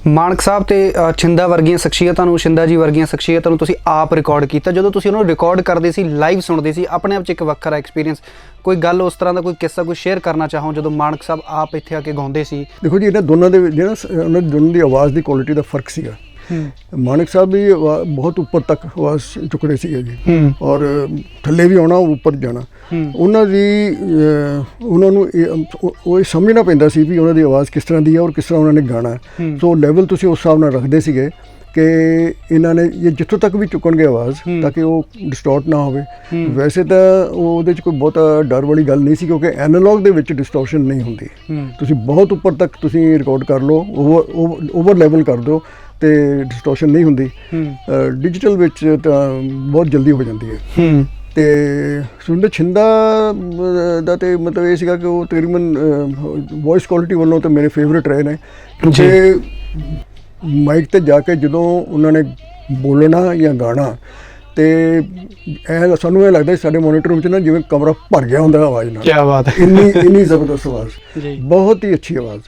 ਮਾਨਕ ਸਾਹਿਬ ਤੇ ਛਿੰਦਾ ਵਰਗੀਆਂ ਸ਼ਖਸੀਅਤਾਂ ਨੂੰ, ਛਿੰਦਾ ਜੀ ਵਰਗੀਆਂ ਸ਼ਖਸੀਅਤਾਂ ਨੂੰ ਤੁਸੀਂ ਆਪ ਰਿਕਾਰਡ ਕੀਤਾ। ਜਦੋਂ ਤੁਸੀਂ ਉਹਨਾਂ ਨੂੰ ਰਿਕਾਰਡ ਕਰਦੇ ਸੀ, ਲਾਈਵ ਸੁਣਦੇ ਸੀ, ਆਪਣੇ ਆਪ 'ਚ ਇੱਕ ਵੱਖਰਾ ਐਕਸਪੀਰੀਅੰਸ, ਕੋਈ ਗੱਲ ਉਸ ਤਰ੍ਹਾਂ ਦਾ ਕੋਈ ਕਿੱਸਾ ਕੋਈ ਸ਼ੇਅਰ ਕਰਨਾ ਚਾਹੋ ਜਦੋਂ ਮਾਨਕ ਸਾਹਿਬ ਆਪ ਇੱਥੇ ਆ ਕੇ ਗਾਉਂਦੇ ਸੀ? ਦੇਖੋ ਜੀ, ਇਹਨਾਂ ਦੋਨਾਂ ਦੇ ਜਿਹੜਾ ਉਹਨਾਂ ਦੋਨਾਂ ਦੀ ਆਵਾਜ਼ ਦੀ ਕੁਆਲਿਟੀ ਦਾ ਫਰਕ ਸੀਗਾ। ਮਾਨਕ ਸਾਹਿਬ ਵੀ ਬਹੁਤ ਉੱਪਰ ਤੱਕ ਆਵਾਜ਼ ਚੁੱਕਦੇ ਸੀਗੇ ਜੀ, ਔਰ ਥੱਲੇ ਵੀ ਆਉਣਾ, ਉੱਪਰ ਜਾਣਾ। ਉਹਨਾਂ ਦੀ ਉਹਨਾਂ ਨੂੰ ਉਹ ਸਮਝਣਾ ਪੈਂਦਾ ਸੀ ਵੀ ਉਹਨਾਂ ਦੀ ਆਵਾਜ਼ ਕਿਸ ਤਰ੍ਹਾਂ ਦੀ ਹੈ ਔਰ ਕਿਸ ਤਰ੍ਹਾਂ ਉਹਨਾਂ ਨੇ ਗਾਣਾ। ਸੋ ਲੈਵਲ ਤੁਸੀਂ ਉਸ ਹਿਸਾਬ ਨਾਲ ਰੱਖਦੇ ਸੀਗੇ ਕਿ ਇਹਨਾਂ ਨੇ ਇਹ ਜਿੱਥੋਂ ਤੱਕ ਵੀ ਚੁੱਕਣਗੇ ਆਵਾਜ਼, ਤਾਂ ਕਿ ਉਹ ਡਿਸਟੋਰਟ ਨਾ ਹੋਵੇ। ਵੈਸੇ ਤਾਂ ਉਹਦੇ 'ਚ ਕੋਈ ਬਹੁਤਾ ਡਰ ਵਾਲੀ ਗੱਲ ਨਹੀਂ ਸੀ, ਕਿਉਂਕਿ ਐਨਾਲੌਗ ਦੇ ਵਿੱਚ ਡਿਸਟੋਰਸ਼ਨ ਨਹੀਂ ਹੁੰਦੀ। ਤੁਸੀਂ ਬਹੁਤ ਉੱਪਰ ਤੱਕ ਤੁਸੀਂ ਰਿਕਾਰਡ ਕਰ ਲਓ, ਓਵਰ ਲੈਵਲ ਕਰ ਦਿਓ ਤੇ ਡਿਸਟੋਰਸ਼ਨ ਨਹੀਂ ਹੁੰਦੀ। ਡਿਜੀਟਲ ਵਿੱਚ ਤਾਂ ਬਹੁਤ ਜਲਦੀ ਹੋ ਜਾਂਦੀ ਹੈ। ਤੇ ਸੁਰਿੰਦਰ ਛਿੰਦਾ ਦਾ ਤੇ ਮਤਲਬ ਇਹ ਸੀਗਾ ਕਿ ਉਹ ਤਕਰੀਬਨ ਵੌਇਸ ਕੁਆਲਿਟੀ ਵੱਲੋਂ ਤਾਂ ਮੇਰੇ ਫੇਵਰੇਟ ਰਹੇ ਨੇ, ਕਿਉਂਕਿ ਮਾਈਕ ਤੇ ਜਾ ਕੇ ਜਦੋਂ ਉਹਨਾਂ ਨੇ ਬੋਲਣਾ ਜਾਂ ਗਾਣਾ ਤੇ ਸਾਨੂੰ ਇਹ ਲੱਗਦਾ ਸਾਡੇ ਮੋਨੀਟਰ ਰੂਮ 'ਚ ਨਾ ਜਿਵੇਂ ਕਮਰਾ ਭਰ ਗਿਆ ਹੁੰਦਾ ਆਵਾਜ਼ ਨਾਲ। ਕਿਆ ਬਾਤ ਹੈ! ਇੰਨੀ ਜ਼ਬਰਦਸਤ ਆਵਾਜ਼, ਬਹੁਤ ਹੀ ਅੱਛੀ ਆਵਾਜ਼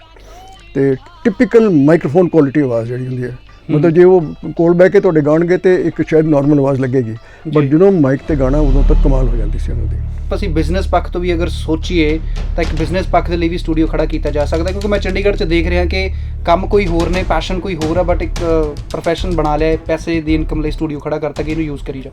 ਤੇ ਟਿਪੀਕਲ ਮਾਈਕਰੋਫੋਨ ਕੁਆਲਿਟੀ ਆਵਾਜ਼ ਜਿਹੜੀ ਹੁੰਦੀ ਹੈ। ਮਤਲਬ ਜੇ ਉਹ ਕੋਲ ਬਹਿ ਕੇ ਤੁਹਾਡੇ ਗਾਣਗੇ ਤੇ ਇੱਕ ਸ਼ਾਇਦ ਨਾਰਮਲ ਆਵਾਜ਼ ਲੱਗੇਗੀ, ਬਟ ਜਦੋਂ ਮਾਈਕ ਤੇ ਗਾਣਾ ਉਦੋਂ ਤੱਕ ਕਮਾਲ ਹੋ ਜਾਂਦੀ ਸੀ ਉਹਨਾਂ ਦੀ। ਅਸੀਂ ਬਿਜ਼ਨਸ ਪੱਖ ਤੋਂ ਵੀ ਅਗਰ ਸੋਚੀਏ ਤਾਂ ਇੱਕ ਬਿਜ਼ਨਸ ਪੱਖ ਦੇ ਲਈ ਵੀ ਸਟੂਡੀਓ ਖੜਾ ਕੀਤਾ ਜਾ ਸਕਦਾ, ਕਿਉਂਕਿ ਮੈਂ ਚੰਡੀਗੜ੍ਹ 'ਚ ਦੇਖ ਰਿਹਾ ਕਿ ਕੰਮ ਕੋਈ ਹੋਰ ਨੇ, ਪੈਸ਼ਨ ਕੋਈ ਹੋਰ ਆ, ਬਟ ਇੱਕ ਪ੍ਰੋਫੈਸ਼ਨ ਬਣਾ ਲਿਆ, ਪੈਸੇ ਦੀ ਇਨਕਮ ਲਈ ਸਟੂਡੀਓ ਖੜਾ ਕਰਤਾ ਕਿ ਇਹਨੂੰ ਯੂਜ਼ ਕਰੀ ਜਾਓ।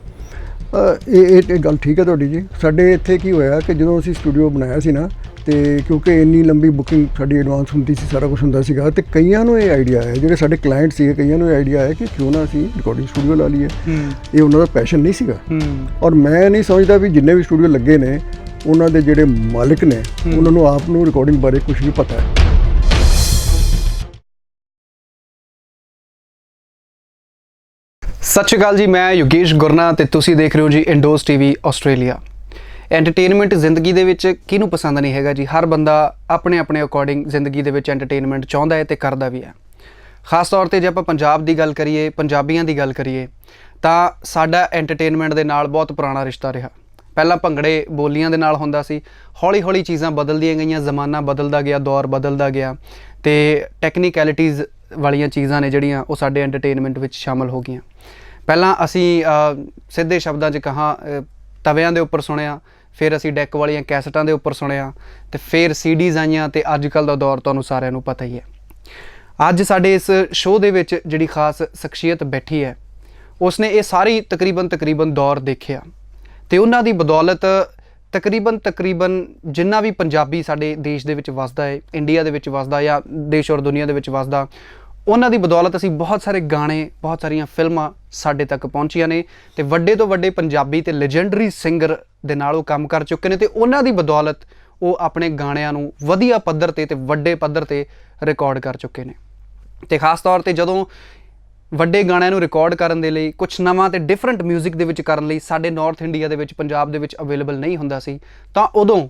ਇਹ ਗੱਲ ਠੀਕ ਹੈ ਤੁਹਾਡੀ ਜੀ। ਸਾਡੇ ਇੱਥੇ ਕੀ ਹੋਇਆ ਕਿ ਜਦੋਂ ਅਸੀਂ ਸਟੂਡੀਓ ਬਣਾਇਆ ਸੀ ਨਾ, ਤੇ ਕਿਉਂਕਿ ਇੰਨੀ ਲੰਬੀ ਬੁਕਿੰਗ ਸਾਡੀ ਐਡਵਾਂਸ ਹੁੰਦੀ ਸੀ, ਸਾਰਾ ਕੁਝ ਹੁੰਦਾ ਸੀਗਾ, ਤੇ ਕਈਆਂ ਨੂੰ ਇਹ ਆਈਡੀਆ ਆਇਆ, ਜਿਹੜੇ ਸਾਡੇ ਕਲਾਇੰਟ ਸੀਗੇ, ਕਈਆਂ ਨੂੰ ਇਹ ਆਈਡੀਆ ਆਇਆ ਕਿ ਕਿਉਂ ਨਾ ਅਸੀਂ ਰਿਕਾਰਡਿੰਗ ਸਟੂਡੀਓ ਲਾ ਲਈਏ। ਇਹ ਉਹਨਾਂ ਦਾ ਪੈਸ਼ਨ ਨਹੀਂ ਸੀਗਾ, ਔਰ ਮੈਂ ਨਹੀਂ ਸਮਝਦਾ ਵੀ ਜਿੰਨੇ ਵੀ ਸਟੂਡੀਓ ਲੱਗੇ ਨੇ ਉਹਨਾਂ ਦੇ ਜਿਹੜੇ ਮਾਲਕ ਨੇ ਉਹਨਾਂ ਨੂੰ ਆਪ ਨੂੰ ਰਿਕਾਰਡਿੰਗ ਬਾਰੇ ਕੁਝ ਵੀ ਪਤਾ ਹੈ। ਸਤਿ ਸ਼੍ਰੀ ਅਕਾਲ ਜੀ, ਮੈਂ ਯੋਗੇਸ਼ ਗੁਰਨਾ ਤੇ ਤੁਸੀਂ ਦੇਖ ਰਹੇ ਹੋ ਜੀ ਇੰਡੋਜ਼ ਟੀਵੀ ਆਸਟ੍ਰੇਲੀਆ। ਐਂਟਰਟੇਨਮੈਂਟ ਜ਼ਿੰਦਗੀ ਦੇ ਵਿੱਚ ਕਿਹਨੂੰ ਪਸੰਦ ਨਹੀਂ ਹੈਗਾ ਜੀ। ਹਰ ਬੰਦਾ ਆਪਣੇ ਆਪਣੇ ਅਕੋਰਡਿੰਗ ਜ਼ਿੰਦਗੀ ਦੇ ਵਿੱਚ ਐਂਟਰਟੇਨਮੈਂਟ ਚਾਹੁੰਦਾ ਹੈ ਤੇ ਕਰਦਾ ਵੀ ਹੈ। ਖਾਸ ਤੌਰ ਤੇ ਜੇ ਆਪਾਂ ਪੰਜਾਬ ਦੀ ਗੱਲ ਕਰੀਏ, ਪੰਜਾਬੀਆਂ ਦੀ ਗੱਲ ਕਰੀਏ, ਤਾਂ ਸਾਡਾ ਐਂਟਰਟੇਨਮੈਂਟ ਦੇ ਨਾਲ ਬਹੁਤ ਪੁਰਾਣਾ ਰਿਸ਼ਤਾ ਰਿਹਾ। ਪਹਿਲਾਂ ਭੰਗੜੇ ਬੋਲੀਆਂ ਦੇ ਨਾਲ ਹੁੰਦਾ ਸੀ, ਹੌਲੀ ਹੌਲੀ ਚੀਜ਼ਾਂ ਬਦਲਦੀਆਂ ਗਈਆਂ, ਜ਼ਮਾਨਾ ਬਦਲਦਾ ਗਿਆ, ਦੌਰ ਬਦਲਦਾ ਗਿਆ, ਤੇ ਟੈਕਨੀਕੈਲਿਟੀਜ਼ ਵਾਲੀਆਂ ਚੀਜ਼ਾਂ ਨੇ ਜਿਹੜੀਆਂ ਉਹ ਸਾਡੇ ਐਂਟਰਟੇਨਮੈਂਟ ਵਿੱਚ ਸ਼ਾਮਲ ਹੋ ਗਈਆਂ। ਪਹਿਲਾਂ ਅਸੀਂ ਸਿੱਧੇ ਸ਼ਬਦਾਂ 'ਚ ਕਹਾਂ ਤਵਿਆਂ ਦੇ ਉੱਪਰ ਸੁਣਿਆ, ਫਿਰ ਅਸੀਂ ਡੈਕ ਵਾਲੀਆਂ ਕੈਸਟਾਂ ਦੇ ਉੱਪਰ ਸੁਣਿਆ, ਤੇ ਫਿਰ ਸੀਡੀਜ਼ ਆਈਆਂ, ਤੇ ਅੱਜ ਕੱਲ੍ਹ ਦਾ ਦੌਰ ਤੁਹਾਨੂੰ ਸਾਰਿਆਂ ਨੂੰ ਪਤਾ ਹੀ ਹੈ। ਅੱਜ ਸਾਡੇ ਇਸ ਸ਼ੋਅ ਦੇ ਵਿੱਚ ਜਿਹੜੀ ਖਾਸ ਸ਼ਖਸੀਅਤ ਬੈਠੀ ਹੈ, ਉਸਨੇ ਇਹ ਸਾਰੀ ਤਕਰੀਬਨ ਦੌਰ ਦੇਖਿਆ, ਤੇ ਉਹਨਾਂ ਦੀ ਬਦੌਲਤ ਤਕਰੀਬਨ ਜਿੰਨਾ ਵੀ ਪੰਜਾਬੀ ਸਾਡੇ ਦੇਸ਼ ਦੇ ਵਿੱਚ ਵੱਸਦਾ ਹੈ, ਇੰਡੀਆ ਦੇ ਵਿੱਚ ਵੱਸਦਾ ਜਾਂ ਦੇਸ਼ ਔਰ ਦੁਨੀਆ ਦੇ ਵਿੱਚ ਵੱਸਦਾ, ਉਹਨਾਂ ਦੀ ਬਦੌਲਤ ਅਸੀਂ ਬਹੁਤ ਸਾਰੇ ਗਾਣੇ, ਬਹੁਤ ਸਾਰੀਆਂ ਫਿਲਮਾਂ ਸਾਡੇ ਤੱਕ ਪਹੁੰਚੀਆਂ ਨੇ, ਤੇ ਵੱਡੇ ਤੋਂ ਵੱਡੇ ਪੰਜਾਬੀ ਤੇ ਲੈਜੈਂਡਰੀ ਸਿੰਗਰ ਦੇ ਨਾਲ ਉਹ ਕੰਮ ਕਰ ਚੁੱਕੇ ਨੇ, ਤੇ ਉਹਨਾਂ ਦੀ ਬਦੌਲਤ ਉਹ ਆਪਣੇ ਗਾਣਿਆਂ ਨੂੰ ਵਧੀਆ ਪੱਧਰ ਤੇ ਵੱਡੇ ਪੱਧਰ ਤੇ ਰਿਕਾਰਡ ਕਰ ਚੁੱਕੇ ਨੇ। ਤੇ ਖਾਸ ਤੌਰ ਤੇ ਜਦੋਂ ਵੱਡੇ ਗਾਣਿਆਂ ਨੂੰ ਰਿਕਾਰਡ ਕਰਨ ਦੇ ਲਈ, ਕੁਛ ਨਵਾਂ ਤੇ ਡਿਫਰੈਂਟ ਮਿਊਜ਼ਿਕ ਦੇ ਵਿੱਚ ਕਰਨ ਲਈ ਸਾਡੇ ਨਾਰਥ ਇੰਡੀਆ ਦੇ ਵਿੱਚ, ਪੰਜਾਬ ਦੇ ਵਿੱਚ ਅਵੇਲੇਬਲ ਨਹੀਂ ਹੁੰਦਾ ਸੀ, ਤਾਂ ਉਦੋਂ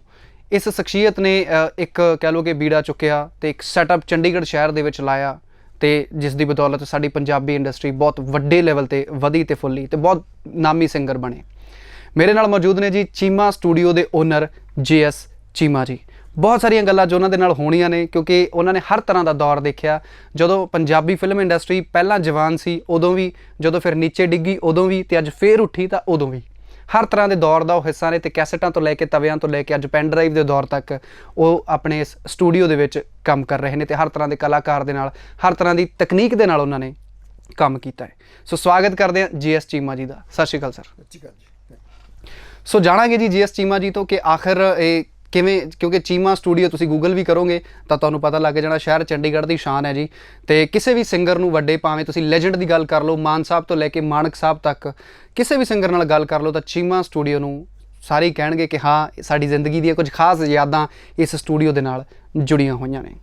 ਇਸ ਸ਼ਖਸੀਅਤ ਨੇ ਇੱਕ ਕਹਿ ਲਓ ਕਿ ਬੀੜਾ ਚੁੱਕਿਆ ਤੇ ਇੱਕ ਸੈਟਅਪ ਚੰਡੀਗੜ੍ਹ ਸ਼ਹਿਰ ਦੇ ਵਿੱਚ ਲਾਇਆ, ਤੇ ਜਿਸ ਦੀ ਬਦੌਲਤ ਸਾਡੀ ਪੰਜਾਬੀ ਇੰਡਸਟਰੀ ਬਹੁਤ ਵੱਡੇ ਲੈਵਲ ਤੇ ਵਧੀ ਤੇ ਫੁੱਲੀ, ਤੇ ਬਹੁਤ ਨਾਮੀ ਸਿੰਗਰ ਬਣੇ। ਮੇਰੇ ਨਾਲ ਮੌਜੂਦ ਨੇ ਜੀ ਚੀਮਾ ਸਟੂਡੀਓ ਦੇ ਓਨਰ JS ਚੀਮਾ ਜੀ। ਬਹੁਤ ਸਾਰੀਆਂ ਗੱਲਾਂ ਜੋ ਉਹਨਾਂ ਦੇ ਨਾਲ ਹੋਣੀਆਂ ਨੇ, ਕਿਉਂਕਿ ਉਹਨਾਂ ਨੇ ਹਰ ਤਰ੍ਹਾਂ ਦਾ ਦੌਰ ਦੇਖਿਆ। ਜਦੋਂ ਪੰਜਾਬੀ ਫਿਲਮ ਇੰਡਸਟਰੀ ਪਹਿਲਾਂ ਜਵਾਨ ਸੀ ਉਦੋਂ ਵੀ, ਜਦੋਂ ਫਿਰ ਨੀਚੇ ਡਿੱਗੀ ਉਦੋਂ ਵੀ, ਤੇ ਅੱਜ ਫੇਰ ਉੱਠੀ ਤਾਂ ਉਦੋਂ ਵੀ। ਹਰ ਤਰ੍ਹਾਂ ਦੇ ਦੌਰ ਦਾ ਉਹ ਹਿੱਸਾ ਨੇ, ਤੇ ਕੈਸਟਾਂ ਤੋਂ ਲੈ ਕੇ ਤਵਿਆਂ ਤੋਂ ਲੈ ਕੇ ਅੱਜ ਪੈਨ ਡਰਾਈਵ ਦੇ ਦੌਰ ਤੱਕ ਉਹ ਆਪਣੇ ਇਸ ਸਟੂਡੀਓ ਦੇ ਵਿੱਚ ਕੰਮ ਕਰ ਰਹੇ ਨੇ, ਤੇ ਹਰ ਤਰ੍ਹਾਂ ਦੇ ਕਲਾਕਾਰ ਦੇ ਨਾਲ, ਹਰ ਤਰ੍ਹਾਂ ਦੀ ਤਕਨੀਕ ਦੇ ਨਾਲ ਉਹਨਾਂ ਨੇ ਕੰਮ ਕੀਤਾ ਹੈ। ਸੋ ਸਵਾਗਤ ਕਰਦੇ ਹਾਂ JS ਚੀਮਾ ਜੀ ਦਾ। ਸਤਿ ਸ਼੍ਰੀ ਅਕਾਲ ਸਰ। ਸਤਿ ਸ਼੍ਰੀ ਅਕਾਲ ਜੀ। ਸੋ ਜਾਣਾਂਗੇ ਜੀ JS ਚੀਮਾ ਜੀ ਤੋਂ ਕਿ ਆਖਿਰ ਇਹ ਕਿਵੇਂ, ਕਿਉਂਕਿ ਚੀਮਾ ਸਟੂਡੀਓ ਤੁਸੀਂ ਗੂਗਲ ਵੀ ਕਰੋਗੇ ਤਾਂ ਤੁਹਾਨੂੰ ਪਤਾ ਲੱਗ ਜਾਣਾ, ਸ਼ਹਿਰ ਚੰਡੀਗੜ੍ਹ ਦੀ ਸ਼ਾਨ ਹੈ ਜੀ। ਤੇ ਕਿਸੇ ਵੀ ਸਿੰਗਰ ਨੂੰ, ਵੱਡੇ ਭਾਵੇਂ ਤੁਸੀਂ ਲੈਜੈਂਡ ਦੀ ਗੱਲ ਕਰ ਲਓ, ਮਾਨ ਸਾਹਿਬ ਤੋਂ ਲੈ ਕੇ ਮਾਨਕ ਸਾਹਿਬ ਤੱਕ, ਕਿਸੇ ਵੀ ਸਿੰਗਰ ਨਾਲ ਗੱਲ ਕਰ ਲਓ ਤਾਂ ਚੀਮਾ ਸਟੂਡੀਓ ਨੂੰ ਸਾਰੇ ਕਹਿਣਗੇ ਕਿ ਹਾਂ, ਸਾਡੀ ਜ਼ਿੰਦਗੀ ਦੀਆਂ ਕੁਝ ਖਾਸ ਯਾਦਾਂ ਇਸ ਸਟੂਡੀਓ ਦੇ ਨਾਲ ਜੁੜੀਆਂ ਹੋਈਆਂ ਨੇ।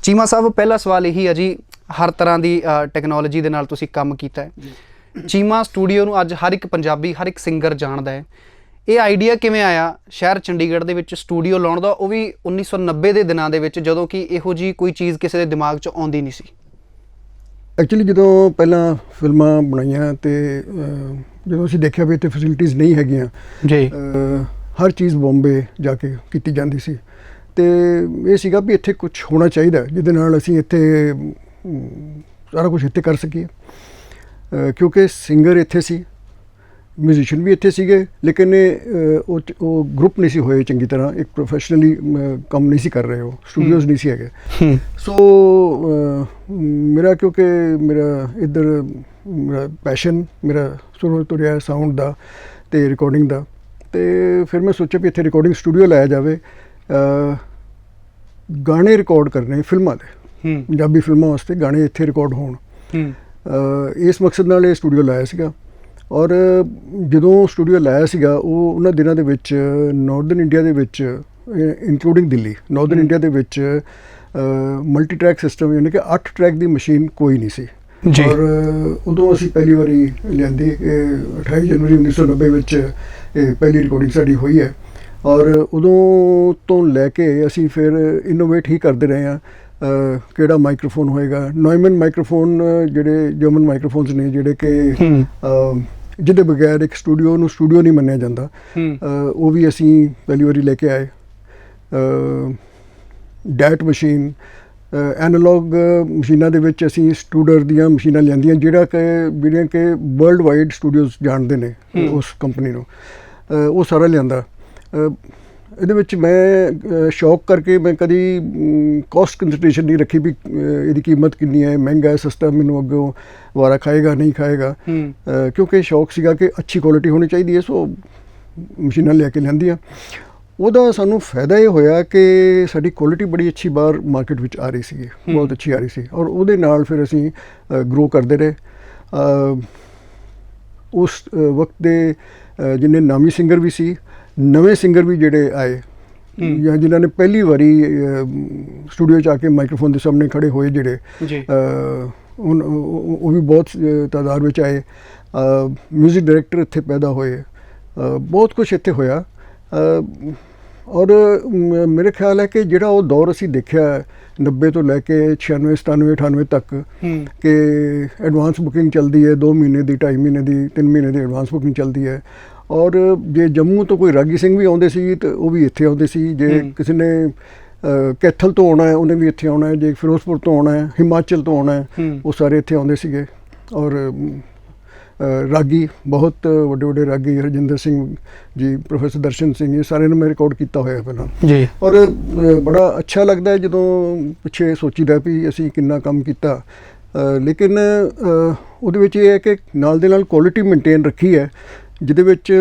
ਚੀਮਾ ਸਾਹਿਬ, ਪਹਿਲਾ ਸਵਾਲ ਇਹੀ ਹੈ ਜੀ, ਹਰ ਤਰ੍ਹਾਂ ਦੀ ਟੈਕਨੋਲੋਜੀ ਦੇ ਨਾਲ ਤੁਸੀਂ ਕੰਮ ਕੀਤਾ ਹੈ, ਚੀਮਾ ਸਟੂਡੀਓ ਨੂੰ ਅੱਜ ਹਰ ਇੱਕ ਪੰਜਾਬੀ, ਹਰ ਇੱਕ ਸਿੰਗਰ ਜਾਣਦਾ ਹੈ। ਇਹ ਆਈਡੀਆ ਕਿਵੇਂ ਆਇਆ ਸ਼ਹਿਰ ਚੰਡੀਗੜ੍ਹ ਦੇ ਵਿੱਚ ਸਟੂਡੀਓ ਲਾਉਣ ਦਾ, ਉਹ ਵੀ 1990 ਦੇ ਦਿਨਾਂ ਦੇ ਵਿੱਚ, ਜਦੋਂ ਕਿ ਇਹੋ ਜਿਹੀ ਕੋਈ ਚੀਜ਼ ਕਿਸੇ ਦੇ ਦਿਮਾਗ 'ਚ ਆਉਂਦੀ ਨਹੀਂ ਸੀ? ਐਕਚੁਅਲੀ ਜਦੋਂ ਪਹਿਲਾਂ ਫਿਲਮਾਂ ਬਣਾਈਆਂ ਤੇ ਜਦੋਂ ਅਸੀਂ ਦੇਖਿਆ ਵੀ ਇੱਥੇ ਫੈਸਿਲਿਟੀਜ਼ ਨਹੀਂ ਹੈਗੀਆਂ ਜੀ, ਹਰ ਚੀਜ਼ ਬੰਬੇ ਜਾ ਕੇ ਕੀਤੀ ਜਾਂਦੀ ਸੀ, ਤੇ ਇਹ ਸੀਗਾ ਵੀ ਇੱਥੇ ਕੁਝ ਹੋਣਾ ਚਾਹੀਦਾ ਜਿਹਦੇ ਨਾਲ ਅਸੀਂ ਇੱਥੇ ਸਾਰਾ ਕੁਝ ਇੱਥੇ ਕਰ ਸਕੀਏ। ਕਿਉਂਕਿ ਸਿੰਗਰ ਇੱਥੇ ਸੀ, ਮਿਊਜ਼ੀਸ਼ੀਅਨ ਵੀ ਇੱਥੇ ਸੀਗੇ, ਲੇਕਿਨ ਉਹ ਗਰੁੱਪ ਨਹੀਂ ਸੀ ਹੋਏ ਚੰਗੀ ਤਰ੍ਹਾਂ, ਇੱਕ ਪ੍ਰੋਫੈਸ਼ਨਲੀ ਕੰਮ ਨਹੀਂ ਸੀ ਕਰ ਰਹੇ, ਉਹ ਸਟੂਡੀਓਜ਼ ਨਹੀਂ ਸੀ ਹੈਗੇ। ਸੋ ਕਿਉਂਕਿ ਮੇਰਾ ਇੱਧਰ ਮੇਰਾ ਪੈਸ਼ਨ ਮੇਰਾ ਸ਼ੁਰੂ ਤੋਂ ਰਿਹਾ ਸਾਊਂਡ ਦਾ ਅਤੇ ਰਿਕਾਰਡਿੰਗ ਦਾ, ਅਤੇ ਫਿਰ ਮੈਂ ਸੋਚਿਆ ਵੀ ਇੱਥੇ ਰਿਕਾਰਡਿੰਗ ਸਟੂਡੀਓ ਲਾਇਆ ਜਾਵੇ, ਗਾਣੇ ਰਿਕਾਰਡ ਕਰਨੇ ਫਿਲਮਾਂ ਦੇ, ਪੰਜਾਬੀ ਫਿਲਮਾਂ ਵਾਸਤੇ ਗਾਣੇ ਇੱਥੇ ਰਿਕਾਰਡ ਹੋਣ। ਇਸ ਮਕਸਦ ਨਾਲ ਇਹ ਸਟੂਡੀਓ ਲਾਇਆ ਸੀਗਾ। ਔਰ ਜਦੋਂ ਸਟੂਡੀਓ ਲਾਇਆ ਸੀਗਾ ਉਹ ਉਹਨਾਂ ਦਿਨਾਂ ਦੇ ਵਿੱਚ ਨਾਰਦਰਨ ਇੰਡੀਆ ਦੇ ਵਿੱਚ, ਇਨਕਲੂਡਿੰਗ ਦਿੱਲੀ, ਨਾਰਦਰਨ ਇੰਡੀਆ ਦੇ ਵਿੱਚ ਮਲਟੀ ਟਰੈਕ ਸਿਸਟਮ, ਯਾਨੀ ਕਿ 8 ਟਰੈਕ ਦੀ ਮਸ਼ੀਨ ਕੋਈ ਨਹੀਂ ਸੀ। ਔਰ ਉਦੋਂ ਅਸੀਂ ਪਹਿਲੀ ਵਾਰੀ ਲਿਆਂਦੀ, 28 ਜਨਵਰੀ 1990 ਵਿੱਚ ਇਹ ਪਹਿਲੀ ਰਿਕਾਰਡਿੰਗ ਸਾਡੀ ਹੋਈ ਹੈ। ਔਰ ਉਦੋਂ ਤੋਂ ਲੈ ਕੇ ਅਸੀਂ ਫਿਰ ਇਨੋਵੇਟ ਹੀ ਕਰਦੇ ਰਹੇ ਹਾਂ, ਕਿਹੜਾ ਮਾਈਕਰੋਫੋਨ ਹੋਏਗਾ। ਨੋਇਮਨ ਮਾਈਕਰੋਫੋਨ ਜਿਹੜੇ ਜਰਮਨ ਮਾਈਕਰੋਫੋਨਸ ਨੇ, ਜਿਹੜੇ ਕਿ ਜਿਹਦੇ ਬਗੈਰ ਇੱਕ ਸਟੂਡੀਓ ਨੂੰ ਸਟੂਡੀਓ ਨਹੀਂ ਮੰਨਿਆ ਜਾਂਦਾ, ਉਹ ਵੀ ਅਸੀਂ ਪਹਿਲੀ ਵਾਰੀ ਲੈ ਕੇ ਆਏ। ਡੈਟ ਮਸ਼ੀਨ, ਐਨਾਲੌਗ ਮਸ਼ੀਨਾਂ ਦੇ ਵਿੱਚ ਅਸੀਂ ਸਟੂਡਰ ਦੀਆਂ ਮਸ਼ੀਨਾਂ ਲਿਆਂਦੀਆਂ, ਜਿਹੜੀਆਂ ਕਿ ਵਰਲਡ ਵਾਈਡ ਸਟੂਡੀਓਜ਼ ਜਾਣਦੇ ਨੇ ਉਸ ਕੰਪਨੀ ਨੂੰ, ਉਹ ਸਾਰਾ ਲਿਆਂਦਾ। ਇਹਦੇ ਵਿੱਚ ਮੈਂ ਸ਼ੌਕ ਕਰਕੇ ਮੈਂ ਕਦੀ ਕੋਸਟ ਕੰਸੀਡਰੇਸ਼ਨ ਨਹੀਂ ਰੱਖੀ ਵੀ ਇਹਦੀ ਕੀਮਤ ਕਿੰਨੀ ਹੈ, ਮਹਿੰਗਾ ਹੈ, ਸਸਤਾ, ਮੈਨੂੰ ਅੱਗੋਂ ਵਾਰਾ ਖਾਏਗਾ ਨਹੀਂ ਖਾਏਗਾ, ਕਿਉਂਕਿ ਸ਼ੌਕ ਸੀਗਾ ਕਿ ਅੱਛੀ ਕੁਆਲਿਟੀ ਹੋਣੀ ਚਾਹੀਦੀ ਹੈ। ਸੋ ਮਸ਼ੀਨਾਂ ਲਿਆ ਕੇ ਲਿਆਂਦੀਆਂ। ਉਹਦਾ ਸਾਨੂੰ ਫਾਇਦਾ ਇਹ ਹੋਇਆ ਕਿ ਸਾਡੀ ਕੁਆਲਿਟੀ ਬੜੀ ਅੱਛੀ ਬਾਹਰ ਮਾਰਕੀਟ ਵਿੱਚ ਆ ਰਹੀ ਸੀਗੀ, ਬਹੁਤ ਅੱਛੀ ਆ ਰਹੀ ਸੀ। ਔਰ ਉਹਦੇ ਨਾਲ ਫਿਰ ਅਸੀਂ ਗਰੋ ਕਰਦੇ ਰਹੇ। ਉਸ ਵਕਤ ਦੇ ਜਿੰਨੇ ਨਾਮੀ ਸਿੰਗਰ ਵੀ ਸੀ, ਨਵੇਂ ਸਿੰਗਰ ਵੀ ਜਿਹੜੇ ਆਏ, ਜਾਂ ਜਿਨ੍ਹਾਂ ਨੇ ਪਹਿਲੀ ਵਾਰੀ ਸਟੂਡੀਓ 'ਚ ਆ ਕੇ ਮਾਈਕਰੋਫੋਨ ਦੇ ਸਾਹਮਣੇ ਖੜੇ ਹੋਏ, ਜਿਹੜੇ ਉਹ ਵੀ ਬਹੁਤ ਤਾਦਾਦ ਵਿੱਚ ਆਏ। ਮਿਊਜ਼ਿਕ ਡਾਇਰੈਕਟਰ ਇੱਥੇ ਪੈਦਾ ਹੋਏ, ਬਹੁਤ ਕੁਛ ਇੱਥੇ ਹੋਇਆ। ਔਰ ਮੇਰੇ ਖਿਆਲ ਹੈ ਕਿ ਜਿਹੜਾ ਉਹ ਦੌਰ ਅਸੀਂ ਦੇਖਿਆ 90 ਤੋਂ ਲੈ ਕੇ 96, 97, 98 ਤੱਕ, ਕਿ ਐਡਵਾਂਸ ਬੁਕਿੰਗ ਚੱਲਦੀ ਹੈ 2 ਮਹੀਨੇ ਦੀ, 2.5 ਮਹੀਨੇ ਦੀ, 3 ਮਹੀਨੇ ਦੀ ਐਡਵਾਂਸ ਬੁਕਿੰਗ ਚੱਲਦੀ ਹੈ। ਔਰ ਜੇ ਜੰਮੂ ਤੋਂ ਕੋਈ ਰਾਗੀ ਸਿੰਘ ਵੀ ਆਉਂਦੇ ਸੀ ਤਾਂ ਉਹ ਵੀ ਇੱਥੇ ਆਉਂਦੇ ਸੀ। ਜੇ ਕਿਸੇ ਨੇ ਕੈਥਲ ਤੋਂ ਆਉਣਾ ਹੈ ਉਹਨੇ ਵੀ ਇੱਥੇ ਆਉਣਾ ਹੈ, ਜੇ ਫਿਰੋਜ਼ਪੁਰ ਤੋਂ ਆਉਣਾ ਹੈ, ਹਿਮਾਚਲ ਤੋਂ ਆਉਣਾ ਹੈ, ਉਹ ਸਾਰੇ ਇੱਥੇ ਆਉਂਦੇ ਸੀਗੇ। ਔਰ ਰਾਗੀ, ਬਹੁਤ ਵੱਡੇ ਵੱਡੇ ਰਾਗੀ, ਹਰਜਿੰਦਰ ਸਿੰਘ ਜੀ, ਪ੍ਰੋਫੈਸਰ ਦਰਸ਼ਨ ਸਿੰਘ, ਇਹ ਸਾਰਿਆਂ ਨੂੰ ਮੈਂ ਰਿਕਾਰਡ ਕੀਤਾ ਹੋਇਆ ਪਹਿਲਾਂ ਜੀ। ਔਰ ਬੜਾ ਅੱਛਾ ਲੱਗਦਾ ਹੈ ਜਦੋਂ ਪਿੱਛੇ ਸੋਚੀਦਾ ਵੀ ਅਸੀਂ ਕਿੰਨਾ ਕੰਮ ਕੀਤਾ। ਲੇਕਿਨ ਉਹਦੇ ਵਿੱਚ ਇਹ ਹੈ ਕਿ ਨਾਲ ਦੇ ਨਾਲ ਕੁਆਲਿਟੀ ਮੇਨਟੇਨ ਰੱਖੀ ਹੈ, ਜਿਹਦੇ ਵਿੱਚ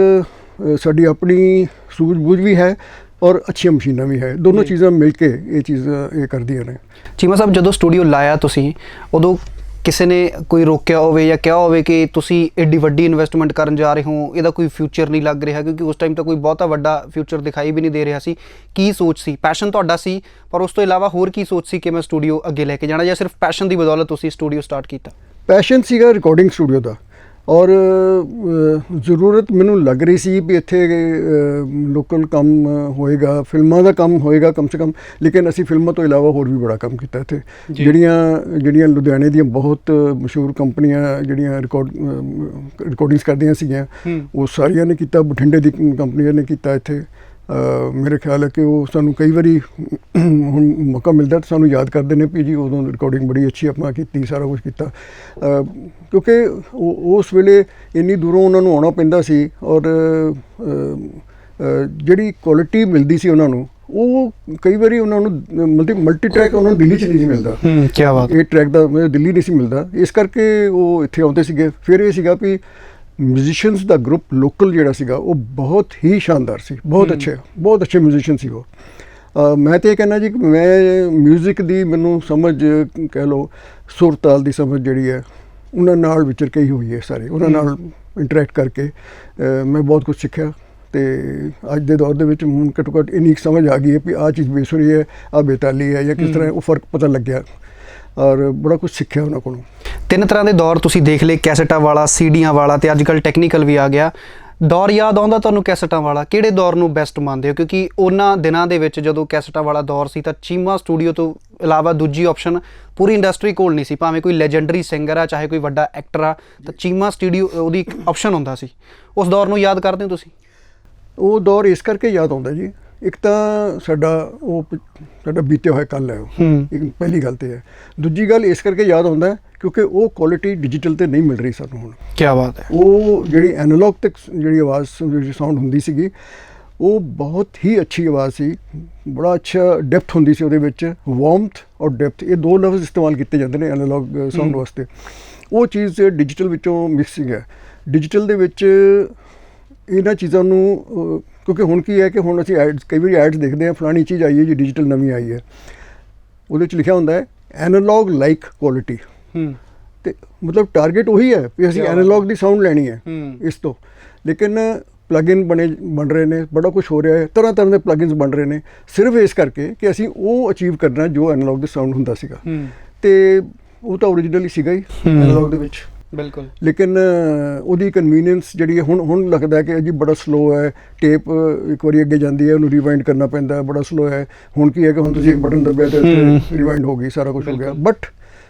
ਸਾਡੀ ਆਪਣੀ ਸੂਝ-ਬੂਝ ਵੀ ਹੈ ਔਰ ਅੱਛੀਆਂ ਮਸ਼ੀਨਾਂ ਵੀ ਹੈ। ਦੋਨੋਂ ਚੀਜ਼ਾਂ ਮਿਲ ਕੇ ਇਹ ਚੀਜ਼ ਇਹ ਕਰਦੀਆਂ ਨੇ। ਚੀਮਾ ਸਾਹਿਬ, ਜਦੋਂ ਸਟੂਡੀਓ ਲਾਇਆ ਤੁਸੀਂ, ਉਦੋਂ ਕਿਸੇ ਨੇ ਕੋਈ ਰੋਕਿਆ ਹੋਵੇ ਜਾਂ ਕਿਹਾ ਹੋਵੇ ਕਿ ਤੁਸੀਂ ਐਡੀ ਵੱਡੀ ਇਨਵੈਸਟਮੈਂਟ ਕਰਨ ਜਾ ਰਹੇ ਹੋ, ਇਹਦਾ ਕੋਈ ਫਿਊਚਰ ਨਹੀਂ ਲੱਗ ਰਿਹਾ? ਕਿਉਂਕਿ ਉਸ ਟਾਈਮ ਤਾਂ ਕੋਈ ਬਹੁਤਾ ਵੱਡਾ ਫਿਊਚਰ ਦਿਖਾਈ ਵੀ ਨਹੀਂ ਦੇ ਰਿਹਾ ਸੀ। ਕੀ ਸੋਚ ਸੀ? ਪੈਸ਼ਨ ਤੁਹਾਡਾ ਸੀ, ਪਰ ਉਸ ਤੋਂ ਇਲਾਵਾ ਹੋਰ ਕੀ ਸੋਚ ਸੀ ਕਿ ਮੈਂ ਸਟੂਡੀਓ ਅੱਗੇ ਲੈ ਕੇ ਜਾਣਾ, ਜਾਂ ਸਿਰਫ ਪੈਸ਼ਨ ਦੀ ਬਦੌਲਤ ਤੁਸੀਂ ਸਟੂਡੀਓ ਸਟਾਰਟ ਕੀਤਾ? ਪੈਸ਼ਨ ਸੀਗਾ ਰਿਕਾਰਡਿੰਗ ਸਟੂਡੀਓ ਦਾ, ਔਰ ਜ਼ਰੂਰਤ ਮੈਨੂੰ ਲੱਗ ਰਹੀ ਸੀ ਵੀ ਇੱਥੇ ਲੋਕਲ ਕੰਮ ਹੋਏਗਾ, ਫਿਲਮਾਂ ਦਾ ਕੰਮ ਹੋਏਗਾ ਕਮ ਸੇ ਕਮ। ਲੇਕਿਨ ਅਸੀਂ ਫਿਲਮਾਂ ਤੋਂ ਇਲਾਵਾ ਹੋਰ ਵੀ ਬੜਾ ਕੰਮ ਕੀਤਾ ਇੱਥੇ। ਜਿਹੜੀਆਂ ਲੁਧਿਆਣੇ ਦੀਆਂ ਬਹੁਤ ਮਸ਼ਹੂਰ ਕੰਪਨੀਆਂ ਜਿਹੜੀਆਂ ਰਿਕਾਰਡਿੰਗਸ ਕਰਦੀਆਂ ਸੀਗੀਆਂ, ਉਹ ਸਾਰੀਆਂ ਨੇ ਕੀਤਾ। ਬਠਿੰਡੇ ਦੀ ਕੰਪਨੀਆਂ ਨੇ ਕੀਤਾ ਇੱਥੇ। ਮੇਰੇ ਖਿਆਲ ਹੈ ਕਿ ਉਹ ਸਾਨੂੰ ਕਈ ਵਾਰੀ ਹੁਣ ਮੌਕਾ ਮਿਲਦਾ ਤਾਂ ਸਾਨੂੰ ਯਾਦ ਕਰਦੇ ਨੇ ਵੀ ਜੀ ਉਦੋਂ ਰਿਕਾਰਡਿੰਗ ਬੜੀ ਅੱਛੀ ਆਪਾਂ ਕੀਤੀ, ਸਾਰਾ ਕੁਛ ਕੀਤਾ। ਕਿਉਂਕਿ ਉਸ ਵੇਲੇ ਇੰਨੀ ਦੂਰੋਂ ਉਹਨਾਂ ਨੂੰ ਆਉਣਾ ਪੈਂਦਾ ਸੀ, ਔਰ ਜਿਹੜੀ ਕੁਆਲਿਟੀ ਮਿਲਦੀ ਸੀ ਉਹਨਾਂ ਨੂੰ, ਉਹ ਕਈ ਵਾਰੀ ਉਹਨਾਂ ਨੂੰ ਮਲਟੀ ਟਰੈਕ ਉਹਨਾਂ ਨੂੰ ਦਿੱਲੀ 'ਚ ਨਹੀਂ ਸੀ ਮਿਲਦਾ। ਕੀ ਬਾਤ! ਇਹ ਟਰੈਕ ਦਾ ਦਿੱਲੀ ਨਹੀਂ ਸੀ ਮਿਲਦਾ, ਇਸ ਕਰਕੇ ਉਹ ਇੱਥੇ ਆਉਂਦੇ ਸੀਗੇ। ਫਿਰ ਇਹ ਸੀਗਾ ਵੀ ਮਿਊਜ਼ੀਸ਼ੀਅਨਸ ਦਾ ਗਰੁੱਪ ਲੋਕਲ ਜਿਹੜਾ ਸੀਗਾ ਉਹ ਬਹੁਤ ਹੀ ਸ਼ਾਨਦਾਰ ਸੀ, ਬਹੁਤ ਅੱਛੇ ਮਿਊਜ਼ੀਸ਼ੀਅਨ ਸੀ ਉਹ। ਮੈਂ ਤਾਂ ਇਹ ਕਹਿੰਦਾ ਜੀ ਕਿ ਮੈਂ ਮਿਊਜ਼ਿਕ ਦੀ ਮੈਨੂੰ ਸਮਝ ਕਹਿ ਲਓ, ਸੁਰ ਤਾਲ ਦੀ ਸਮਝ ਜਿਹੜੀ ਹੈ ਉਹਨਾਂ ਨਾਲ ਵਿਚਰ ਕੇ ਹੀ ਹੋਈ ਹੈ। ਸਾਰੇ ਉਹਨਾਂ ਨਾਲ ਇੰਟਰੈਕਟ ਕਰਕੇ ਮੈਂ ਬਹੁਤ ਕੁਝ ਸਿੱਖਿਆ। ਅਤੇ ਅੱਜ ਦੇ ਦੌਰ ਦੇ ਵਿੱਚ ਹੁਣ ਘੱਟੋ ਘੱਟ ਇੰਨੀ ਸਮਝ ਆ ਗਈ ਹੈ ਵੀ ਆਹ ਚੀਜ਼ ਬੇਸੁਰੀ ਹੈ, ਆਹ ਬੇਤਾਲੀ ਹੈ, ਜਾਂ ਕਿਸ ਤਰ੍ਹਾਂ ਉਹ ਫਰਕ ਪਤਾ ਲੱਗਿਆ, ਔਰ ਬੜਾ ਕੁਝ ਸਿੱਖਿਆ ਉਹਨਾਂ ਕੋਲੋਂ। 3 ਤਰ੍ਹਾਂ ਦੇ ਦੌਰ ਤੁਸੀਂ ਦੇਖ ਲਏ, ਕੈਸਟਾਂ ਵਾਲਾ, ਸੀਡੀਆਂ ਵਾਲਾ, ਤੇ ਅੱਜ ਕੱਲ੍ਹ ਟੈਕਨੀਕਲ ਵੀ ਆ ਗਿਆ। ਦੌਰ ਯਾਦ ਆਉਂਦਾ ਤੁਹਾਨੂੰ ਕੈਸਟਾਂ ਵਾਲਾ? ਕਿਹੜੇ ਦੌਰ ਨੂੰ ਬੈਸਟ ਮੰਨਦੇ ਹੋ? ਕਿਉਂਕਿ ਉਹਨਾਂ ਦਿਨਾਂ ਦੇ ਵਿੱਚ ਜਦੋਂ ਕੈਸਟਾਂ ਵਾਲਾ ਦੌਰ ਸੀ ਤਾਂ ਚੀਮਾ ਸਟੂਡੀਓ ਤੋਂ ਇਲਾਵਾ ਦੂਜੀ ਆਪਸ਼ਨ ਪੂਰੀ ਇੰਡਸਟਰੀ ਕੋਲ ਨਹੀਂ ਸੀ। ਭਾਵੇਂ ਕੋਈ ਲੈਜੈਂਡਰੀ ਸਿੰਗਰ ਆ, ਚਾਹੇ ਕੋਈ ਵੱਡਾ ਐਕਟਰ ਆ, ਤਾਂ ਚੀਮਾ ਸਟੂਡੀਓ ਉਹਦੀ ਇੱਕ ਆਪਸ਼ਨ ਹੁੰਦਾ ਸੀ। ਉਸ ਦੌਰ ਨੂੰ ਯਾਦ ਕਰਦੇ ਹੋ ਤੁਸੀਂ? ਉਹ ਦੌਰ ਇਸ ਕਰਕੇ ਯਾਦ ਆਉਂਦਾ ਜੀ ਇੱਕ ਤਾਂ ਸਾਡਾ ਬੀਤੇ ਹੋਇਆ ਕੱਲ ਹੈ ਉਹ ਇੱਕ ਪਹਿਲੀ ਗੱਲ ਤੇ ਹੈ। ਦੂਜੀ ਗੱਲ ਇਸ ਕਰਕੇ ਯਾਦ ਆਉਂਦਾ ਕਿਉਂਕਿ ਉਹ ਕੁਆਲਿਟੀ ਡਿਜੀਟਲ ਤੇ ਨਹੀਂ ਮਿਲ ਰਹੀ ਸਾਨੂੰ ਹੁਣ। ਕੀ ਬਾਤ ਹੈ। ਉਹ ਜਿਹੜੀ ਐਨਾਲੌਗ ਤੇ ਜਿਹੜੀ ਆਵਾਜ਼ ਜਿਹੜੀ ਸਾਊਂਡ ਹੁੰਦੀ ਸੀਗੀ ਉਹ ਬਹੁਤ ਹੀ ਅੱਛੀ ਆਵਾਜ਼ ਸੀ, ਬੜਾ ਅੱਛਾ ਡੈਪਥ ਹੁੰਦੀ ਸੀ ਉਹਦੇ ਵਿੱਚ। ਵਾਰਮਥ ਔਰ ਡੈਪਥ ਇਹ ਦੋ ਲਫ਼ਜ਼ ਇਸਤੇਮਾਲ ਕੀਤੇ ਜਾਂਦੇ ਨੇ ਐਨਾਲੌਗ ਸਾਊਂਡ ਵਾਸਤੇ। ਉਹ ਚੀਜ਼ ਡਿਜੀਟਲ ਵਿੱਚੋਂ ਮਿਕਸਿੰਗ ਹੈ। ਡਿਜੀਟਲ ਦੇ ਵਿੱਚ ਇਹਨਾਂ ਚੀਜ਼ਾਂ ਨੂੰ ਕਿਉਂਕਿ ਹੁਣ ਕੀ ਹੈ ਕਿ ਹੁਣ ਅਸੀਂ ਕਈ ਵਾਰੀ ਐਡਸ ਦੇਖਦੇ ਹਾਂ, ਫਲਾਣੀ ਚੀਜ਼ ਆਈ ਹੈ ਜੀ ਡਿਜੀਟਲ ਨਵੀਂ ਆਈ ਹੈ, ਉਹਦੇ 'ਚ ਲਿਖਿਆ ਹੁੰਦਾ ਹੈ ਐਨਾਲੌਗ ਲਾਈਕ ਕੁਆਲਿਟੀ। ਤੇ ਮਤਲਬ ਟਾਰਗੇਟ ਉਹੀ ਹੈ ਵੀ ਅਸੀਂ ਐਨਾਲੌਗ ਦੀ ਸਾਊਂਡ ਲੈਣੀ ਹੈ ਇਸ ਤੋਂ। ਲੇਕਿਨ ਪਲੱਗਇਨ ਬਣ ਰਹੇ ਨੇ, ਬੜਾ ਕੁਝ ਹੋ ਰਿਹਾ ਹੈ, ਤਰ੍ਹਾਂ ਤਰ੍ਹਾਂ ਦੇ ਪਲੱਗਇਨਸ ਬਣ ਰਹੇ ਨੇ ਸਿਰਫ ਇਸ ਕਰਕੇ ਕਿ ਅਸੀਂ ਉਹ ਅਚੀਵ ਕਰਨਾ ਜੋ ਐਨਾਲੌਗ ਦੇ ਸਾਊਂਡ ਹੁੰਦਾ ਸੀਗਾ। ਤੇ ਉਹ ਤਾਂ ਓਰੀਜਨਲੀ ਸੀਗਾ ਹੀ ਐਨਾਲੌਗ ਦੇ ਵਿੱਚ, ਬਿਲਕੁਲ। ਲੇਕਿਨ ਉਹਦੀ ਕਨਵੀਨੀਅੰਸ ਜਿਹੜੀ ਹੈ ਹੁਣ ਲੱਗਦਾ ਕਿ ਜੀ ਬੜਾ ਸਲੋ ਹੈ, ਟੇਪ ਇੱਕ ਵਾਰੀ ਅੱਗੇ ਜਾਂਦੀ ਹੈ ਉਹਨੂੰ ਰੀਵਾਈਂਡ ਕਰਨਾ ਪੈਂਦਾ, ਬੜਾ ਸਲੋ ਹੈ। ਹੁਣ ਕੀ ਹੈ ਕਿ ਹੁਣ ਤੁਸੀਂ ਇੱਕ ਬਟਨ ਦਬਿਆ ਤੇ ਰੀਵਾਈਂਡ ਹੋ ਗਈ, ਸਾਰਾ ਕੁਝ ਹੋ ਗਿਆ। ਬਟ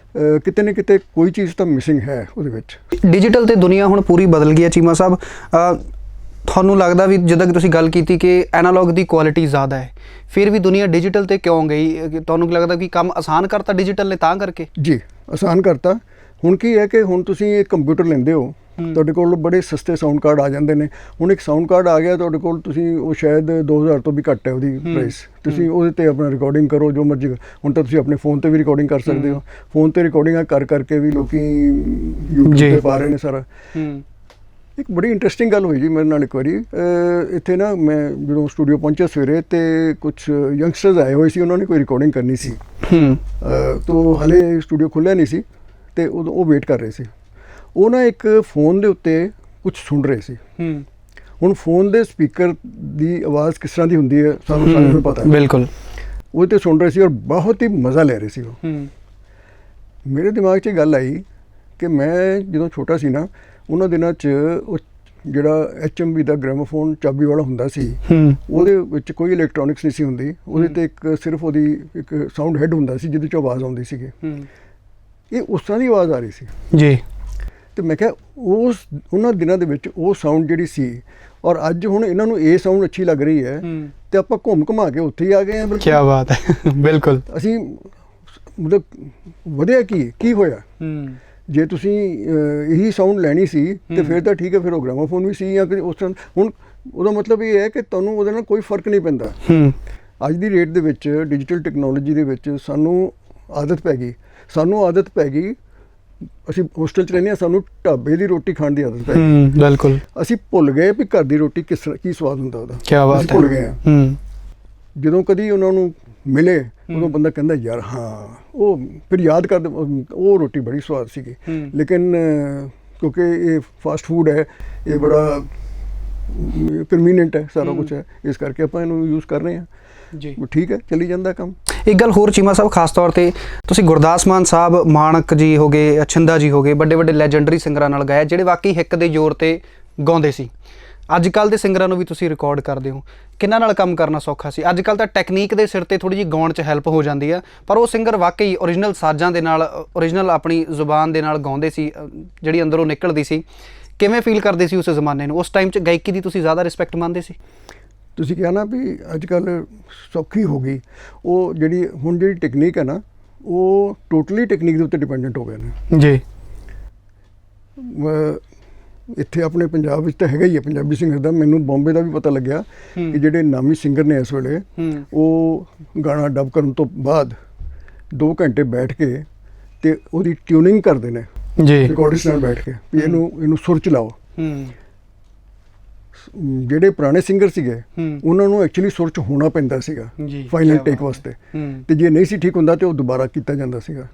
ਕਿਤੇ ਨਾ ਕਿਤੇ ਕੋਈ ਚੀਜ਼ ਤਾਂ ਮਿਸਿੰਗ ਹੈ ਉਹਦੇ ਵਿੱਚ। ਡਿਜੀਟਲ ਤੇ ਦੁਨੀਆ ਹੁਣ ਪੂਰੀ ਬਦਲ ਗਈ ਹੈ ਚੀਮਾ ਸਾਹਿਬ। ਤੁਹਾਨੂੰ ਲੱਗਦਾ ਵੀ ਜਿੱਦਾਂ ਕਿ ਤੁਸੀਂ ਗੱਲ ਕੀਤੀ ਕਿ ਐਨਾਲੌਗ ਦੀ ਕੁਆਲਿਟੀ ਜ਼ਿਆਦਾ ਹੈ, ਫਿਰ ਵੀ ਦੁਨੀਆ ਡਿਜੀਟਲ ਤੇ ਕਿਉਂ ਗਈ? ਤੁਹਾਨੂੰ ਲੱਗਦਾ ਕਿ ਕੰਮ ਆਸਾਨ ਕਰਤਾ ਡਿਜੀਟਲ ਨੇ ਤਾਂ ਕਰਕੇ? ਜੀ ਆਸਾਨ ਕਰਤਾ। ਹੁਣ ਕੀ ਹੈ ਕਿ ਹੁਣ ਤੁਸੀਂ ਇੱਕ ਕੰਪਿਊਟਰ ਲੈਂਦੇ ਹੋ, ਤੁਹਾਡੇ ਕੋਲ ਬੜੇ ਸਸਤੇ ਸਾਊਂਡ ਕਾਰਡ ਆ ਜਾਂਦੇ ਨੇ। ਹੁਣ ਇੱਕ ਸਾਊਂਡ ਕਾਰਡ ਆ ਗਿਆ ਤੁਹਾਡੇ ਕੋਲ, ਤੁਸੀਂ ਉਹ ਸ਼ਾਇਦ 2000 ਤੋਂ ਵੀ ਘੱਟ ਹੈ ਉਹਦੀ ਪ੍ਰਾਈਸ। ਤੁਸੀਂ ਉਹਦੇ ਤੇ ਆਪਣਾ ਰਿਕਾਰਡਿੰਗ ਕਰੋ ਜੋ ਮਰਜ਼ੀ। ਹੁਣ ਤਾਂ ਤੁਸੀਂ ਆਪਣੇ ਫੋਨ ਤੇ ਵੀ ਰਿਕਾਰਡਿੰਗ ਕਰ ਸਕਦੇ ਹੋ। ਫੋਨ ਤੇ ਰਿਕਾਰਡਿੰਗਾਂ ਕਰਕੇ ਵੀ ਲੋਕੀ YouTube ਤੇ ਪਾ ਰਹੇ ਨੇ ਸਾਰਾ। ਇੱਕ ਬੜੀ ਇੰਟਰਸਟਿੰਗ ਗੱਲ ਹੋਈ ਜੀ ਮੇਰੇ ਨਾਲ ਇੱਕ ਵਾਰੀ। ਇੱਥੇ ਨਾ ਮੈਂ ਜਦੋਂ ਸਟੂਡੀਓ ਪਹੁੰਚਿਆ ਸਵੇਰੇ ਤੇ ਕੁਝ ਯੰਗਸਟਰਸ ਆਏ ਹੋਏ ਸੀ, ਉਹਨਾਂ ਨੇ ਕੋਈ ਰਿਕਾਰਡਿੰਗ ਕਰਨੀ ਸੀ। ਤੋ ਹਲੇ ਸਟੂਡੀਓ ਖੁੱਲ੍ਹਿਆ ਨਹੀਂ ਸੀ ਤੇ ਉਦੋਂ ਉਹ ਵੇਟ ਕਰ ਰਹੇ ਸੀ। ਉਹ ਨਾ ਇੱਕ ਫੋਨ ਦੇ ਉੱਤੇ ਕੁਝ ਸੁਣ ਰਹੇ ਸੀ। ਹੁਣ ਫੋਨ ਦੇ ਸਪੀਕਰ ਦੀ ਆਵਾਜ਼ ਕਿਸ ਤਰ੍ਹਾਂ ਦੀ ਹੁੰਦੀ ਹੈ ਸਾਨੂੰ ਸਾਰਿਆਂ ਨੂੰ ਪਤਾ ਹੈ। ਬਿਲਕੁਲ। ਉਹ ਤੇ ਸੁਣ ਰਹੇ ਸੀ ਔਰ ਬਹੁਤ ਹੀ ਮਜ਼ਾ ਲੈ ਰਹੇ ਸੀ ਉਹ। ਮੇਰੇ ਦਿਮਾਗ 'ਚ ਗੱਲ ਆਈ ਕਿ ਮੈਂ ਜਦੋਂ ਛੋਟਾ ਸੀ ਨਾ, ਉਹਨਾਂ ਦਿਨਾਂ 'ਚ ਉਹ ਜਿਹੜਾ HMV ਦਾ ਗ੍ਰਾਮੋਫੋਨ ਚਾਬੀ ਵਾਲਾ ਹੁੰਦਾ ਸੀ, ਉਹਦੇ ਵਿੱਚ ਕੋਈ ਇਲੈਕਟ੍ਰੋਨਿਕਸ ਨਹੀਂ ਸੀ ਹੁੰਦੀ। ਉਹਦੇ ਤੇ ਇੱਕ ਸਿਰਫ ਉਹਦੀ ਇੱਕ ਸਾਊਂਡ ਹੈਡ ਹੁੰਦਾ ਸੀ ਜਿਹਦੇ 'ਚੋਂ ਆਵਾਜ਼ ਆਉਂਦੀ ਸੀਗੀ। ਇਹ ਉਸ ਤਰ੍ਹਾਂ ਦੀ ਆਵਾਜ਼ ਆ ਰਹੀ ਸੀ ਜੀ। ਤੇ ਮੈਂ ਕਿਹਾ ਉਹਨਾਂ ਦਿਨਾਂ ਦੇ ਵਿੱਚ ਉਹ ਸਾਊਂਡ ਜਿਹੜੀ ਸੀ ਔਰ ਅੱਜ ਹੁਣ ਇਹਨਾਂ ਨੂੰ ਇਹ ਸਾਊਂਡ ਅੱਛੀ ਲੱਗ ਰਹੀ ਹੈ ਤੇ ਆਪਾਂ ਘੁੰਮਾ ਕੇ ਉੱਥੇ ਹੀ ਆ ਗਏ ਹਾਂ। ਕੀ ਬਾਤ ਹੈ। ਬਿਲਕੁਲ। ਅਸੀਂ ਮਤਲਬ ਵਧਿਆ ਕੀ ਹੋਇਆ? ਜੇ ਤੁਸੀਂ ਇਹੀ ਸਾਊਂਡ ਲੈਣੀ ਸੀ ਤੇ ਫਿਰ ਤਾਂ ਠੀਕ ਹੈ, ਫਿਰ ਉਹ ਗ੍ਰਾਮੋਫੋਨ ਵੀ ਸੀ ਜਾਂ ਉਸ ਤਰ੍ਹਾਂ। ਹੁਣ ਉਹਦਾ ਮਤਲਬ ਇਹ ਹੈ ਕਿ ਤੁਹਾਨੂੰ ਉਹਦੇ ਨਾਲ ਕੋਈ ਫਰਕ ਨਹੀਂ ਪੈਂਦਾ। ਅੱਜ ਦੀ ਡੇਟ ਦੇ ਵਿੱਚ ਡਿਜੀਟਲ ਟੈਕਨੋਲੋਜੀ ਦੇ ਵਿੱਚ ਸਾਨੂੰ ਆਦਤ ਪੈ ਗਈ। ਅਸੀਂ ਹੋਸਟਲ 'ਚ ਰਹਿੰਦੇ ਹਾਂ, ਸਾਨੂੰ ਢਾਬੇ ਦੀ ਰੋਟੀ ਖਾਣ ਦੀ ਆਦਤ ਪੈ ਗਈ। ਬਿਲਕੁਲ। ਅਸੀਂ ਭੁੱਲ ਗਏ ਵੀ ਘਰ ਦੀ ਰੋਟੀ ਕੀ ਸਵਾਦ ਹੁੰਦਾ ਉਹਦਾ। ਕੀ ਬਾਤ ਹੈ। ਭੁੱਲ ਗਏ ਹਾਂ। ਜਦੋਂ ਕਦੀ ਉਹਨਾਂ ਨੂੰ ਮਿਲੇ ਉਦੋਂ ਬੰਦਾ ਕਹਿੰਦਾ ਯਾਰ ਹਾਂ, ਉਹ ਫਿਰ ਯਾਦ ਕਰਦੇ ਉਹ ਰੋਟੀ ਬੜੀ ਸਵਾਦ ਸੀਗੀ। ਲੇਕਿਨ ਕਿਉਂਕਿ ਇਹ ਫਾਸਟ ਫੂਡ ਹੈ, ਇਹ ਬੜਾ ਕਨਵੀਨੀਐਂਟ ਹੈ, ਸਾਰਾ ਕੁਝ ਹੈ, ਇਸ ਕਰਕੇ ਆਪਾਂ ਇਹਨੂੰ ਯੂਜ਼ ਕਰ ਰਹੇ ਹਾਂ ਜੀ। ਠੀਕ ਹੈ, ਚੱਲੀ ਜਾਂਦਾ ਕੰਮ। ਇੱਕ ਗੱਲ ਹੋਰ ਚੀਮਾ ਸਾਹਿਬ, ਖਾਸ ਤੌਰ ਤੇ ਤੁਸੀਂ ਗੁਰਦਾਸ ਮਾਨ ਸਾਹਿਬ, ਮਾਣਕ ਜੀ ਹੋ ਗਏ, ਛਿੰਦਾ ਜੀ ਹੋ ਗਏ, ਵੱਡੇ ਵੱਡੇ ਲੈਜੈਂਡਰੀ ਸਿੰਗਰਾਂ ਨਾਲ ਗਾਇਆ ਜਿਹੜੇ ਵਾਕਈ ਹਿੱਕ ਦੇ ਜ਼ੋਰ ਤੇ ਗਾਉਂਦੇ ਸੀ। ਅੱਜ ਕੱਲ੍ਹ ਦੇ ਸਿੰਗਰਾਂ ਨੂੰ ਵੀ ਤੁਸੀਂ ਰਿਕਾਰਡ ਕਰਦੇ ਹੋ, ਕਿਹਨਾਂ ਨਾਲ ਕੰਮ ਕਰਨਾ ਸੌਖਾ ਸੀ? ਅੱਜ ਕੱਲ੍ਹ ਤਾਂ ਟੈਕਨੀਕ ਦੇ ਸਿਰ ਤੇ ਥੋੜ੍ਹੀ ਜਿਹੀ ਗਾਉਣ 'ਚ ਹੈਲਪ ਹੋ ਜਾਂਦੀ ਆ, ਪਰ ਉਹ ਸਿੰਗਰ ਵਾਕਈ ਓਰੀਜਨਲ ਸਾਜ਼ਾਂ ਦੇ ਨਾਲ, ਓਰੀਜਨਲ ਆਪਣੀ ਜ਼ੁਬਾਨ ਦੇ ਨਾਲ ਗਾਉਂਦੇ ਸੀ, ਜਿਹੜੀ ਅੰਦਰੋਂ ਨਿਕਲਦੀ ਸੀ। ਕਿਵੇਂ ਫੀਲ ਕਰਦੇ ਸੀ ਉਸ ਜ਼ਮਾਨੇ ਨੂੰ? ਉਸ ਟਾਈਮ 'ਚ ਗਾਇਕੀ ਦੀ ਤੁਸੀਂ ਜ਼ਿਆਦਾ ਰਿਸਪੈਕਟ ਮੰਨਦੇ ਸੀ? ਤੁਸੀਂ ਕਿਹਾ ਨਾ ਵੀ ਅੱਜ ਕੱਲ੍ਹ ਸੌਖੀ ਹੋ ਗਈ। ਉਹ ਜਿਹੜੀ ਟੈਕਨੀਕ ਹੈ ਨਾ, ਉਹ ਟੋਟਲੀ ਟੈਕਨੀਕ ਦੇ ਉੱਤੇ ਡਿਪੈਂਡੈਂਟ ਹੋ ਗਏ ਨੇ ਜੀ। ਇੱਥੇ ਆਪਣੇ ਪੰਜਾਬ ਵਿੱਚ ਤਾਂ ਹੈਗਾ ਹੀ ਹੈ ਪੰਜਾਬੀ ਸਿੰਗਰ ਦਾ। ਮੈਨੂੰ ਬੰਬੇ ਦਾ ਵੀ ਪਤਾ ਲੱਗਿਆ ਕਿ ਜਿਹੜੇ ਨਾਮੀ ਸਿੰਗਰ ਨੇ ਇਸ ਵੇਲੇ, ਉਹ ਗਾਣਾ ਡਬ ਕਰਨ ਤੋਂ ਬਾਅਦ 2 ਘੰਟੇ ਬੈਠ ਕੇ ਤੇ ਉਹਦੀ ਟਿਊਨਿੰਗ ਕਰਦੇ ਨੇ ਜੀ, ਰਿਕਾਰਡਿਸਟ ਨਾਲ ਬੈਠ ਕੇ ਵੀ ਇਹਨੂੰ ਸੁਰ ਚ ਲਾਓ। ਜਿਹੜੇ ਪੁਰਾਣੇ ਸਿੰਗਰ ਸੀਗੇ ਉਹਨਾਂ ਨੂੰ ਐਕਚੁਅਲੀ ਸੁਰ ਚ ਹੋਣਾ ਪੈਂਦਾ ਸੀਗਾ ਫਾਈਨਲ ਟੇਕ ਵਾਸਤੇ, ਤੇ ਜੇ ਨਹੀਂ ਸੀ ਠੀਕ ਹੁੰਦਾ ਤੇ ਉਹ ਦੁਬਾਰਾ ਕੀਤਾ ਜਾਂਦਾ ਸੀਗਾ।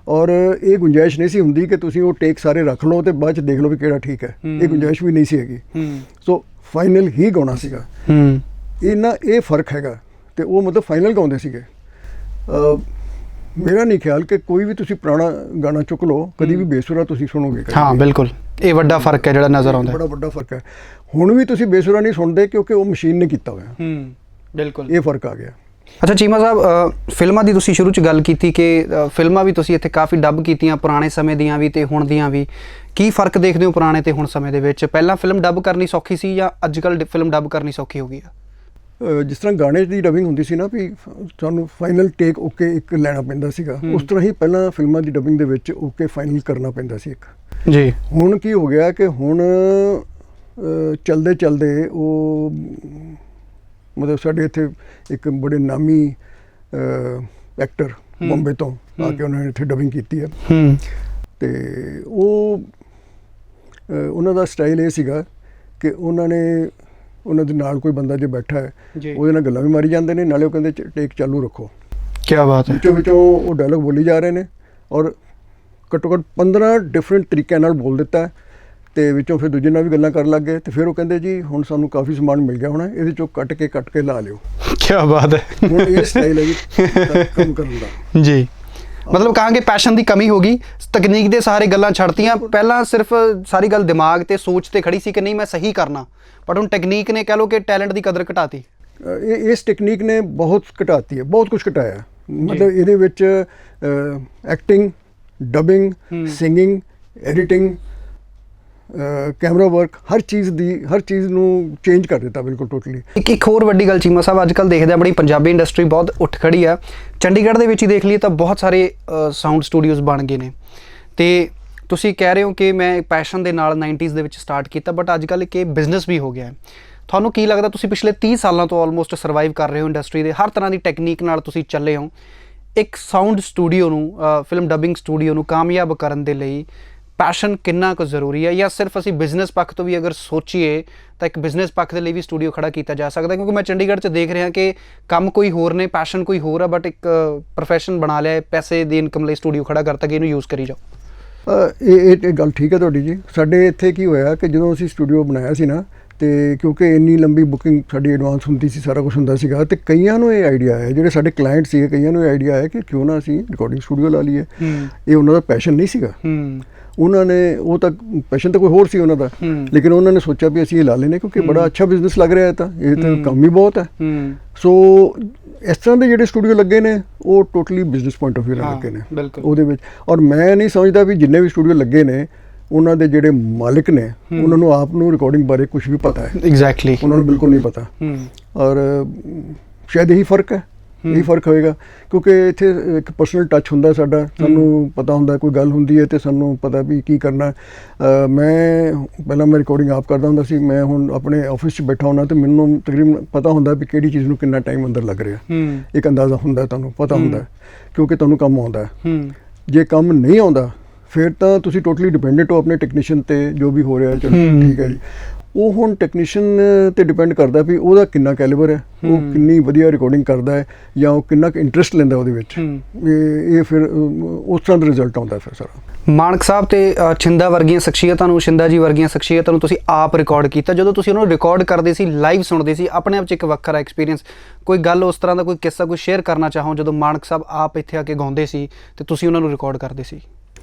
ਔਰ ਇਹ ਗੁੰਜਾਇਸ਼ ਨਹੀਂ ਸੀ ਹੁੰਦੀ ਕਿ ਤੁਸੀਂ ਉਹ ਟੇਕ ਸਾਰੇ ਰੱਖ ਲਓ ਤੇ ਬਾਅਦ ਚ ਦੇਖ ਲਓ ਵੀ ਕਿਹੜਾ ਠੀਕ ਹੈ। ਇਹ ਗੁੰਜਾਇਸ਼ ਵੀ ਨਹੀਂ ਸੀ ਹੈਗੀ। ਸੋ ਫਾਈਨਲ ਹੀ ਗਾਉਣਾ ਸੀਗਾ। ਇਹ ਫਰਕ ਹੈਗਾ। ਤੇ ਉਹ ਮਤਲਬ ਫਾਈਨਲ ਗਾਉਂਦੇ ਸੀਗੇ। ਮੇਰਾ ਨਹੀਂ ਖਿਆਲ ਕਿ ਕੋਈ ਵੀ ਤੁਸੀਂ ਪੁਰਾਣਾ ਗਾਣਾ ਚੁੱਕ ਲਓ, ਕਦੀ ਵੀ ਬੇਸੁਰਾ ਤੁਸੀਂ ਸੁਣੋਗੇ। ਹਾਂ ਬਿਲਕੁਲ, ਇਹ ਵੱਡਾ ਫਰਕ ਹੈ ਜਿਹੜਾ ਨਜ਼ਰ ਆਉਂਦਾ, ਬੜਾ ਵੱਡਾ ਫਰਕ ਹੈ। ਹੁਣ ਵੀ ਤੁਸੀਂ ਬੇਸੁਰਾ ਨਹੀਂ ਸੁਣਦੇ ਕਿਉਂਕਿ ਉਹ ਮਸ਼ੀਨ ਨੇ ਕੀਤਾ ਹੋਇਆ। ਬਿਲਕੁਲ, ਇਹ ਫਰਕ ਆ ਗਿਆ। ਅੱਛਾ ਚੀਮਾ ਸਾਹਿਬ, ਫਿਲਮਾਂ ਦੀ ਤੁਸੀਂ ਸ਼ੁਰੂ 'ਚ ਗੱਲ ਕੀਤੀ ਕਿ ਫਿਲਮਾਂ ਵੀ ਤੁਸੀਂ ਇੱਥੇ ਕਾਫੀ ਡੱਬ ਕੀਤੀਆਂ, ਪੁਰਾਣੇ ਸਮੇਂ ਦੀਆਂ ਵੀ ਤੇ ਹੁਣ ਦੀਆਂ ਵੀ। ਕੀ ਫਰਕ ਦੇਖਦੇ ਹੋ ਪੁਰਾਣੇ ਤੇ ਹੁਣ ਸਮੇਂ ਦੇ ਵਿੱਚ? ਪਹਿਲਾਂ ਫਿਲਮ ਡੱਬ ਕਰਨੀ ਸੌਖੀ ਸੀ ਜਾਂ ਅੱਜ ਕੱਲ੍ਹ ਫਿਲਮ ਡੱਬ ਕਰਨੀ ਸੌਖੀ ਹੋ ਗਈ ਆ? ਜਿਸ ਤਰ੍ਹਾਂ ਗਾਣੇ ਦੀ ਡਬਿੰਗ ਹੁੰਦੀ ਸੀ ਨਾ ਵੀ ਸਾਨੂੰ ਫਾਈਨਲ ਟੇਕ ਓਕੇ ਇੱਕ ਲੈਣਾ ਪੈਂਦਾ ਸੀਗਾ, ਉਸ ਤਰ੍ਹਾਂ ਹੀ ਪਹਿਲਾਂ ਫਿਲਮਾਂ ਦੀ ਡਬਿੰਗ ਦੇ ਵਿੱਚ ਓਕੇ ਫਾਈਨਲ ਕਰਨਾ ਪੈਂਦਾ ਸੀ ਇੱਕ ਜੀ। ਹੁਣ ਕੀ ਹੋ ਗਿਆ ਕਿ ਹੁਣ ਚਲਦੇ ਚਲਦੇ ਉਹ ਮਤਲਬ ਸਾਡੇ ਇੱਥੇ ਇੱਕ ਬੜੇ ਨਾਮੀ ਐਕਟਰ ਬੰਬੇ ਤੋਂ ਆ ਕੇ ਉਹਨਾਂ ਨੇ ਇੱਥੇ ਡਬਿੰਗ ਕੀਤੀ ਹੈ ਤੇ ਉਹ ਉਹਨਾਂ ਦਾ ਸਟਾਈਲ ਇਹ ਸੀਗਾ ਕਿ ਉਹਨਾਂ ਦੇ ਨਾਲ ਕੋਈ ਬੰਦਾ ਜੇ ਬੈਠਾ ਹੈ ਉਹਦੇ ਨਾਲ ਗੱਲਾਂ ਵੀ ਮਾਰੀ ਜਾਂਦੇ ਨੇ, ਨਾਲੇ ਉਹ ਕਹਿੰਦੇ ਟੇਕ ਚਾਲੂ ਰੱਖੋ। ਕੀ ਬਾਤ ਹੈ। ਵਿੱਚੋਂ ਉਹ ਡਾਇਲੌਗ ਬੋਲੀ ਜਾ ਰਹੇ ਨੇ ਔਰ ਘੱਟੋ ਘੱਟ 15 ਡਿਫਰੈਂਟ ਤਰੀਕਿਆਂ ਨਾਲ ਬੋਲ ਦਿੱਤਾ ਤੇ ਵਿੱਚੋਂ ਫਿਰ ਦੂਜੇ ਨਾਲ ਵੀ ਗੱਲਾਂ ਕਰਨ ਲੱਗ ਗਏ ਤੇ ਫਿਰ ਉਹ ਕਹਿੰਦੇ ਜੀ ਹੁਣ ਸਾਨੂੰ ਕਾਫੀ ਸਮਾਨ ਮਿਲ ਗਿਆ ਹੋਣਾ, ਇਹਦੇ ਚੋਂ ਕੱਟ ਕੇ ਲਾ ਲਿਓ। ਕੀ ਬਾਤ ਹੈ। ਹੁਣ ਇਹ ਸਟਾਈਲ ਹੈ ਜੀ ਕੰਮ ਕਰਨ ਦਾ ਜੀ। ਮਤਲਬ ਕਹਾਂਗੇ ਪੈਸ਼ਨ ਦੀ ਕਮੀ ਹੋ ਗਈ, ਤਕਨੀਕ ਦੇ ਸਾਰੇ ਗੱਲਾਂ ਛੱਡਤੀਆਂ। ਪਹਿਲਾਂ ਸਿਰਫ ਸਾਰੀ ਗੱਲ ਦਿਮਾਗ ਤੇ ਸੋਚ ਤੇ ਖੜੀ ਸੀ ਕਿ ਨਹੀਂ ਮੈਂ ਸਹੀ ਕਰਨਾ, ਬਟ ਹੁਣ ਟੈਕਨੀਕ ਨੇ ਕਹਿ ਲਓ ਕਿ ਟੈਲੈਂਟ ਦੀ ਕਦਰ ਘਟਾਤੀ। ਇਸ ਟੈਕਨੀਕ ਨੇ ਬਹੁਤ ਘਟਾਤੀ ਹੈ, ਬਹੁਤ ਕੁਝ ਘਟਾਇਆ। ਮਤਲਬ ਇਹਦੇ ਵਿੱਚ acting, dubbing, singing, editing, camera work, ਹਰ ਚੀਜ਼ ਨੂੰ ਚੇਂਜ ਕਰ ਦਿੱਤਾ ਬਿਲਕੁਲ ਟੋਟਲੀ। ਇੱਕ ਹੋਰ ਵੱਡੀ ਗੱਲ ਚੀਮਾ ਸਾਹਿਬ, ਅੱਜ ਕੱਲ੍ਹ ਦੇਖਦੇ ਆਪਣੀ ਪੰਜਾਬੀ ਇੰਡਸਟਰੀ ਬਹੁਤ ਉੱਠ ਖੜੀ ਆ। ਚੰਡੀਗੜ੍ਹ ਦੇ ਵਿੱਚ ਹੀ ਦੇਖ ਲਈਏ ਤਾਂ ਬਹੁਤ ਸਾਰੇ ਸਾਊਂਡ ਸਟੂਡੀਓਜ਼ ਬਣ ਗਏ ਨੇ ਤੇ ਤੁਸੀਂ ਕਹਿ ਰਹੇ ਹੋ ਕਿ ਮੈਂ ਪੈਸ਼ਨ ਦੇ ਨਾਲ 90s ਦੇ ਵਿੱਚ ਸਟਾਰਟ ਕੀਤਾ, ਬਟ ਅੱਜ ਕੱਲ੍ਹ ਇੱਕ ਬਿਜ਼ਨਸ ਵੀ ਹੋ ਗਿਆ ਹੈ। ਤੁਹਾਨੂੰ ਕੀ ਲੱਗਦਾ, ਤੁਸੀਂ ਪਿਛਲੇ 30 ਸਾਲਾਂ ਤੋਂ ਆਲਮੋਸਟ ਸਰਵਾਈਵ ਕਰ ਰਹੇ ਹੋ ਇੰਡਸਟਰੀ ਦੇ, ਹਰ ਤਰ੍ਹਾਂ ਦੀ ਟੈਕਨੀਕ ਨਾਲ ਤੁਸੀਂ ਚੱਲੇ ਹੋ। ਇੱਕ ਸਾਊਂਡ ਸਟੂਡੀਓ ਨੂੰ, ਫਿਲਮ ਡਬਿੰਗ ਸਟੂਡੀਓ ਨੂੰ ਕਾਮਯਾਬ ਕਰਨ ਦੇ ਲਈ ਪੈਸ਼ਨ ਕਿੰਨਾ ਕੁ ਜ਼ਰੂਰੀ ਹੈ, ਜਾਂ ਸਿਰਫ ਅਸੀਂ ਬਿਜ਼ਨਸ ਪੱਖ ਤੋਂ ਵੀ ਅਗਰ ਸੋਚੀਏ ਤਾਂ ਇੱਕ ਬਿਜ਼ਨਸ ਪੱਖ ਦੇ ਲਈ ਵੀ ਸਟੂਡੀਓ ਖੜਾ ਕੀਤਾ ਜਾ ਸਕਦਾ? ਕਿਉਂਕਿ ਮੈਂ ਚੰਡੀਗੜ੍ਹ 'ਚ ਦੇਖ ਰਿਹਾ ਕਿ ਕੰਮ ਕੋਈ ਹੋਰ ਨੇ, ਪੈਸ਼ਨ ਕੋਈ ਹੋਰ ਆ, ਬਟ ਇੱਕ ਪ੍ਰੋਫੈਸ਼ਨ ਬਣਾ ਲਿਆ, ਪੈਸੇ ਦੀ ਇਨਕਮ ਲਈ ਸਟੂਡੀਓ ਖੜਾ ਕਰਤਾ ਕਿ ਇਹਨੂੰ ਯੂਜ਼ ਕਰੀ ਜਾਓ। ਇਹ ਗੱਲ ਠੀਕ ਹੈ ਤੁਹਾਡੀ ਜੀ। ਸਾਡੇ ਇੱਥੇ ਕੀ ਹੋਇਆ ਕਿ ਜਦੋਂ ਅਸੀਂ ਸਟੂਡੀਓ ਬਣਾਇਆ ਸੀ ਨਾ, ਤੇ ਕਿਉਂਕਿ ਇੰਨੀ ਲੰਬੀ ਬੁਕਿੰਗ ਸਾਡੀ ਐਡਵਾਂਸ ਹੁੰਦੀ ਸੀ, ਸਾਰਾ ਕੁਝ ਹੁੰਦਾ ਸੀਗਾ, ਤੇ ਕਈਆਂ ਨੂੰ ਇਹ ਆਈਡੀਆ ਆਇਆ, ਜਿਹੜੇ ਸਾਡੇ ਕਲਾਇੰਟ ਸੀਗੇ ਕਈਆਂ ਨੂੰ ਇਹ ਆਈਡੀਆ ਆਇਆ ਕਿ ਕਿਉਂ ਨਾ ਅਸੀਂ ਰਿਕਾਰਡਿੰਗ ਸਟੂਡੀਓ ਲਾ ਲਈਏ। ਇਹ ਉਹਨਾਂ ਦਾ ਪੈਸ਼ਨ ਨਹੀਂ ਸੀਗਾ, ਉਹਨਾਂ ਨੇ ਉਹ ਤਾਂ ਪੈਸ਼ਨ ਤਾਂ ਕੋਈ ਹੋਰ ਸੀ ਉਹਨਾਂ ਦਾ, ਲੇਕਿਨ ਉਹਨਾਂ ਨੇ ਸੋਚਿਆ ਵੀ ਅਸੀਂ ਇਹ ਲਾ ਲੈਨੇ ਕਿਉਂਕਿ ਬੜਾ ਅੱਛਾ ਬਿਜ਼ਨਸ ਲੱਗ ਰਿਹਾ ਹੈ, ਤਾਂ ਇਹ ਤਾਂ ਕੰਮ ਵੀ ਬਹੁਤ ਹੈ। ਸੋ ਇਸ ਤਰ੍ਹਾਂ ਦੇ ਜਿਹੜੇ ਸਟੂਡੀਓ ਲੱਗੇ ਨੇ ਉਹ totally business point of view ਨਾਲ ਲੱਗੇ ਨੇ ਉਹਦੇ ਵਿੱਚ। ਔਰ ਮੈਂ ਨਹੀਂ ਸਮਝਦਾ ਵੀ ਜਿੰਨੇ ਵੀ ਸਟੂਡੀਓ ਲੱਗੇ ਨੇ ਉਹਨਾਂ ਦੇ ਜਿਹੜੇ ਮਾਲਿਕ ਨੇ ਉਹਨਾਂ ਨੂੰ ਆਪ ਨੂੰ ਰਿਕਾਰਡਿੰਗ ਬਾਰੇ ਕੁਝ ਵੀ ਪਤਾ ਹੈ। ਐਗਜ਼ੈਕਟਲੀ, ਉਹਨਾਂ ਨੂੰ ਬਿਲਕੁਲ ਨਹੀਂ ਪਤਾ। ਔਰ ਸ਼ਾਇਦ ਇਹੀ ਫਰਕ ਹੈ, ਇਹੀ ਫਰਕ ਹੋਏਗਾ ਕਿਉਂਕਿ ਇੱਥੇ ਇੱਕ ਪਰਸਨਲ ਟੱਚ ਹੁੰਦਾ ਸਾਡਾ, ਸਾਨੂੰ ਪਤਾ ਹੁੰਦਾ ਕੋਈ ਗੱਲ ਹੁੰਦੀ ਹੈ ਤੇ ਸਾਨੂੰ ਪਤਾ ਵੀ ਕੀ ਕਰਨਾ। ਮੈਂ ਪਹਿਲਾਂ ਮੈਂ ਰਿਕਾਰਡਿੰਗ ਆਪ ਕਰਦਾ ਹੁੰਦਾ ਸੀ, ਮੈਂ ਹੁਣ ਆਪਣੇ ਆਫਿਸ 'ਚ ਬੈਠਾ ਹੁੰਦਾ ਤੇ ਮੈਨੂੰ ਤਕਰੀਬਨ ਪਤਾ ਹੁੰਦਾ ਵੀ ਕਿਹੜੀ ਚੀਜ਼ ਨੂੰ ਕਿੰਨਾ ਟਾਈਮ ਅੰਦਰ ਲੱਗ ਰਿਹਾ, ਇੱਕ ਅੰਦਾਜ਼ਾ ਹੁੰਦਾ, ਤੁਹਾਨੂੰ ਪਤਾ ਹੁੰਦਾ ਕਿਉਂਕਿ ਤੁਹਾਨੂੰ ਕੰਮ ਆਉਂਦਾ। ਜੇ ਕੰਮ ਨਹੀਂ ਆਉਂਦਾ ਫਿਰ ਤਾਂ ਤੁਸੀਂ ਟੋਟਲੀ ਡਿਪੈਂਡੈਂਟ ਹੋ ਆਪਣੇ ਟੈਕਨੀਸ਼ੀਅਨ 'ਤੇ, ਜੋ ਵੀ ਹੋ ਰਿਹਾ ਚਲੋ ਠੀਕ ਹੈ ਜੀ। ਉਹ ਹੁਣ ਟੈਕਨੀਸ਼ੀਅਨ 'ਤੇ ਡਿਪੈਂਡ ਕਰਦਾ ਵੀ ਉਹਦਾ ਕਿੰਨਾ ਕੈਲੀਬਰ ਹੈ, ਉਹ ਕਿੰਨੀ ਵਧੀਆ ਰਿਕਾਰਡਿੰਗ ਕਰਦਾ ਹੈ ਜਾਂ ਉਹ ਕਿੰਨਾ ਕੁ ਇੰਟਰਸਟ ਲੈਂਦਾ ਉਹਦੇ ਵਿੱਚ। ਇਹ ਫਿਰ ਉਸ ਤਰ੍ਹਾਂ ਦਾ ਰਿਜ਼ਲਟ ਆਉਂਦਾ ਫਿਰ ਸਾਰਾ। ਮਾਨਕ ਸਾਹਿਬ ਤੇ ਛਿੰਦਾ ਵਰਗੀਆਂ ਸ਼ਖਸੀਅਤਾਂ ਨੂੰ, ਛਿੰਦਾ ਜੀ ਵਰਗੀਆਂ ਸ਼ਖਸੀਅਤਾਂ ਨੂੰ ਤੁਸੀਂ ਆਪ ਰਿਕਾਰਡ ਕੀਤਾ। ਜਦੋਂ ਤੁਸੀਂ ਉਹਨਾਂ ਨੂੰ ਰਿਕਾਰਡ ਕਰਦੇ ਸੀ, ਲਾਈਵ ਸੁਣਦੇ ਸੀ, ਆਪਣੇ ਆਪ 'ਚ ਇੱਕ ਵੱਖਰਾ ਐਕਸਪੀਰੀਅੰਸ। ਕੋਈ ਗੱਲ ਉਸ ਤਰ੍ਹਾਂ ਦਾ, ਕੋਈ ਕਿੱਸਾ, ਕੋਈ ਸ਼ੇਅਰ ਕਰਨਾ ਚਾਹੋ ਜਦੋਂ ਮਾਨਕ ਸਾਹਿਬ ਆਪ ਇੱਥੇ ਆ ਕੇ ਗਾਉਂਦੇ ਸੀ ਤੇ ਤੁਸੀਂ ਉਹਨਾਂ ਨੂੰ ਰਿਕਾਰਡ ਕਰਦੇ ਸੀ?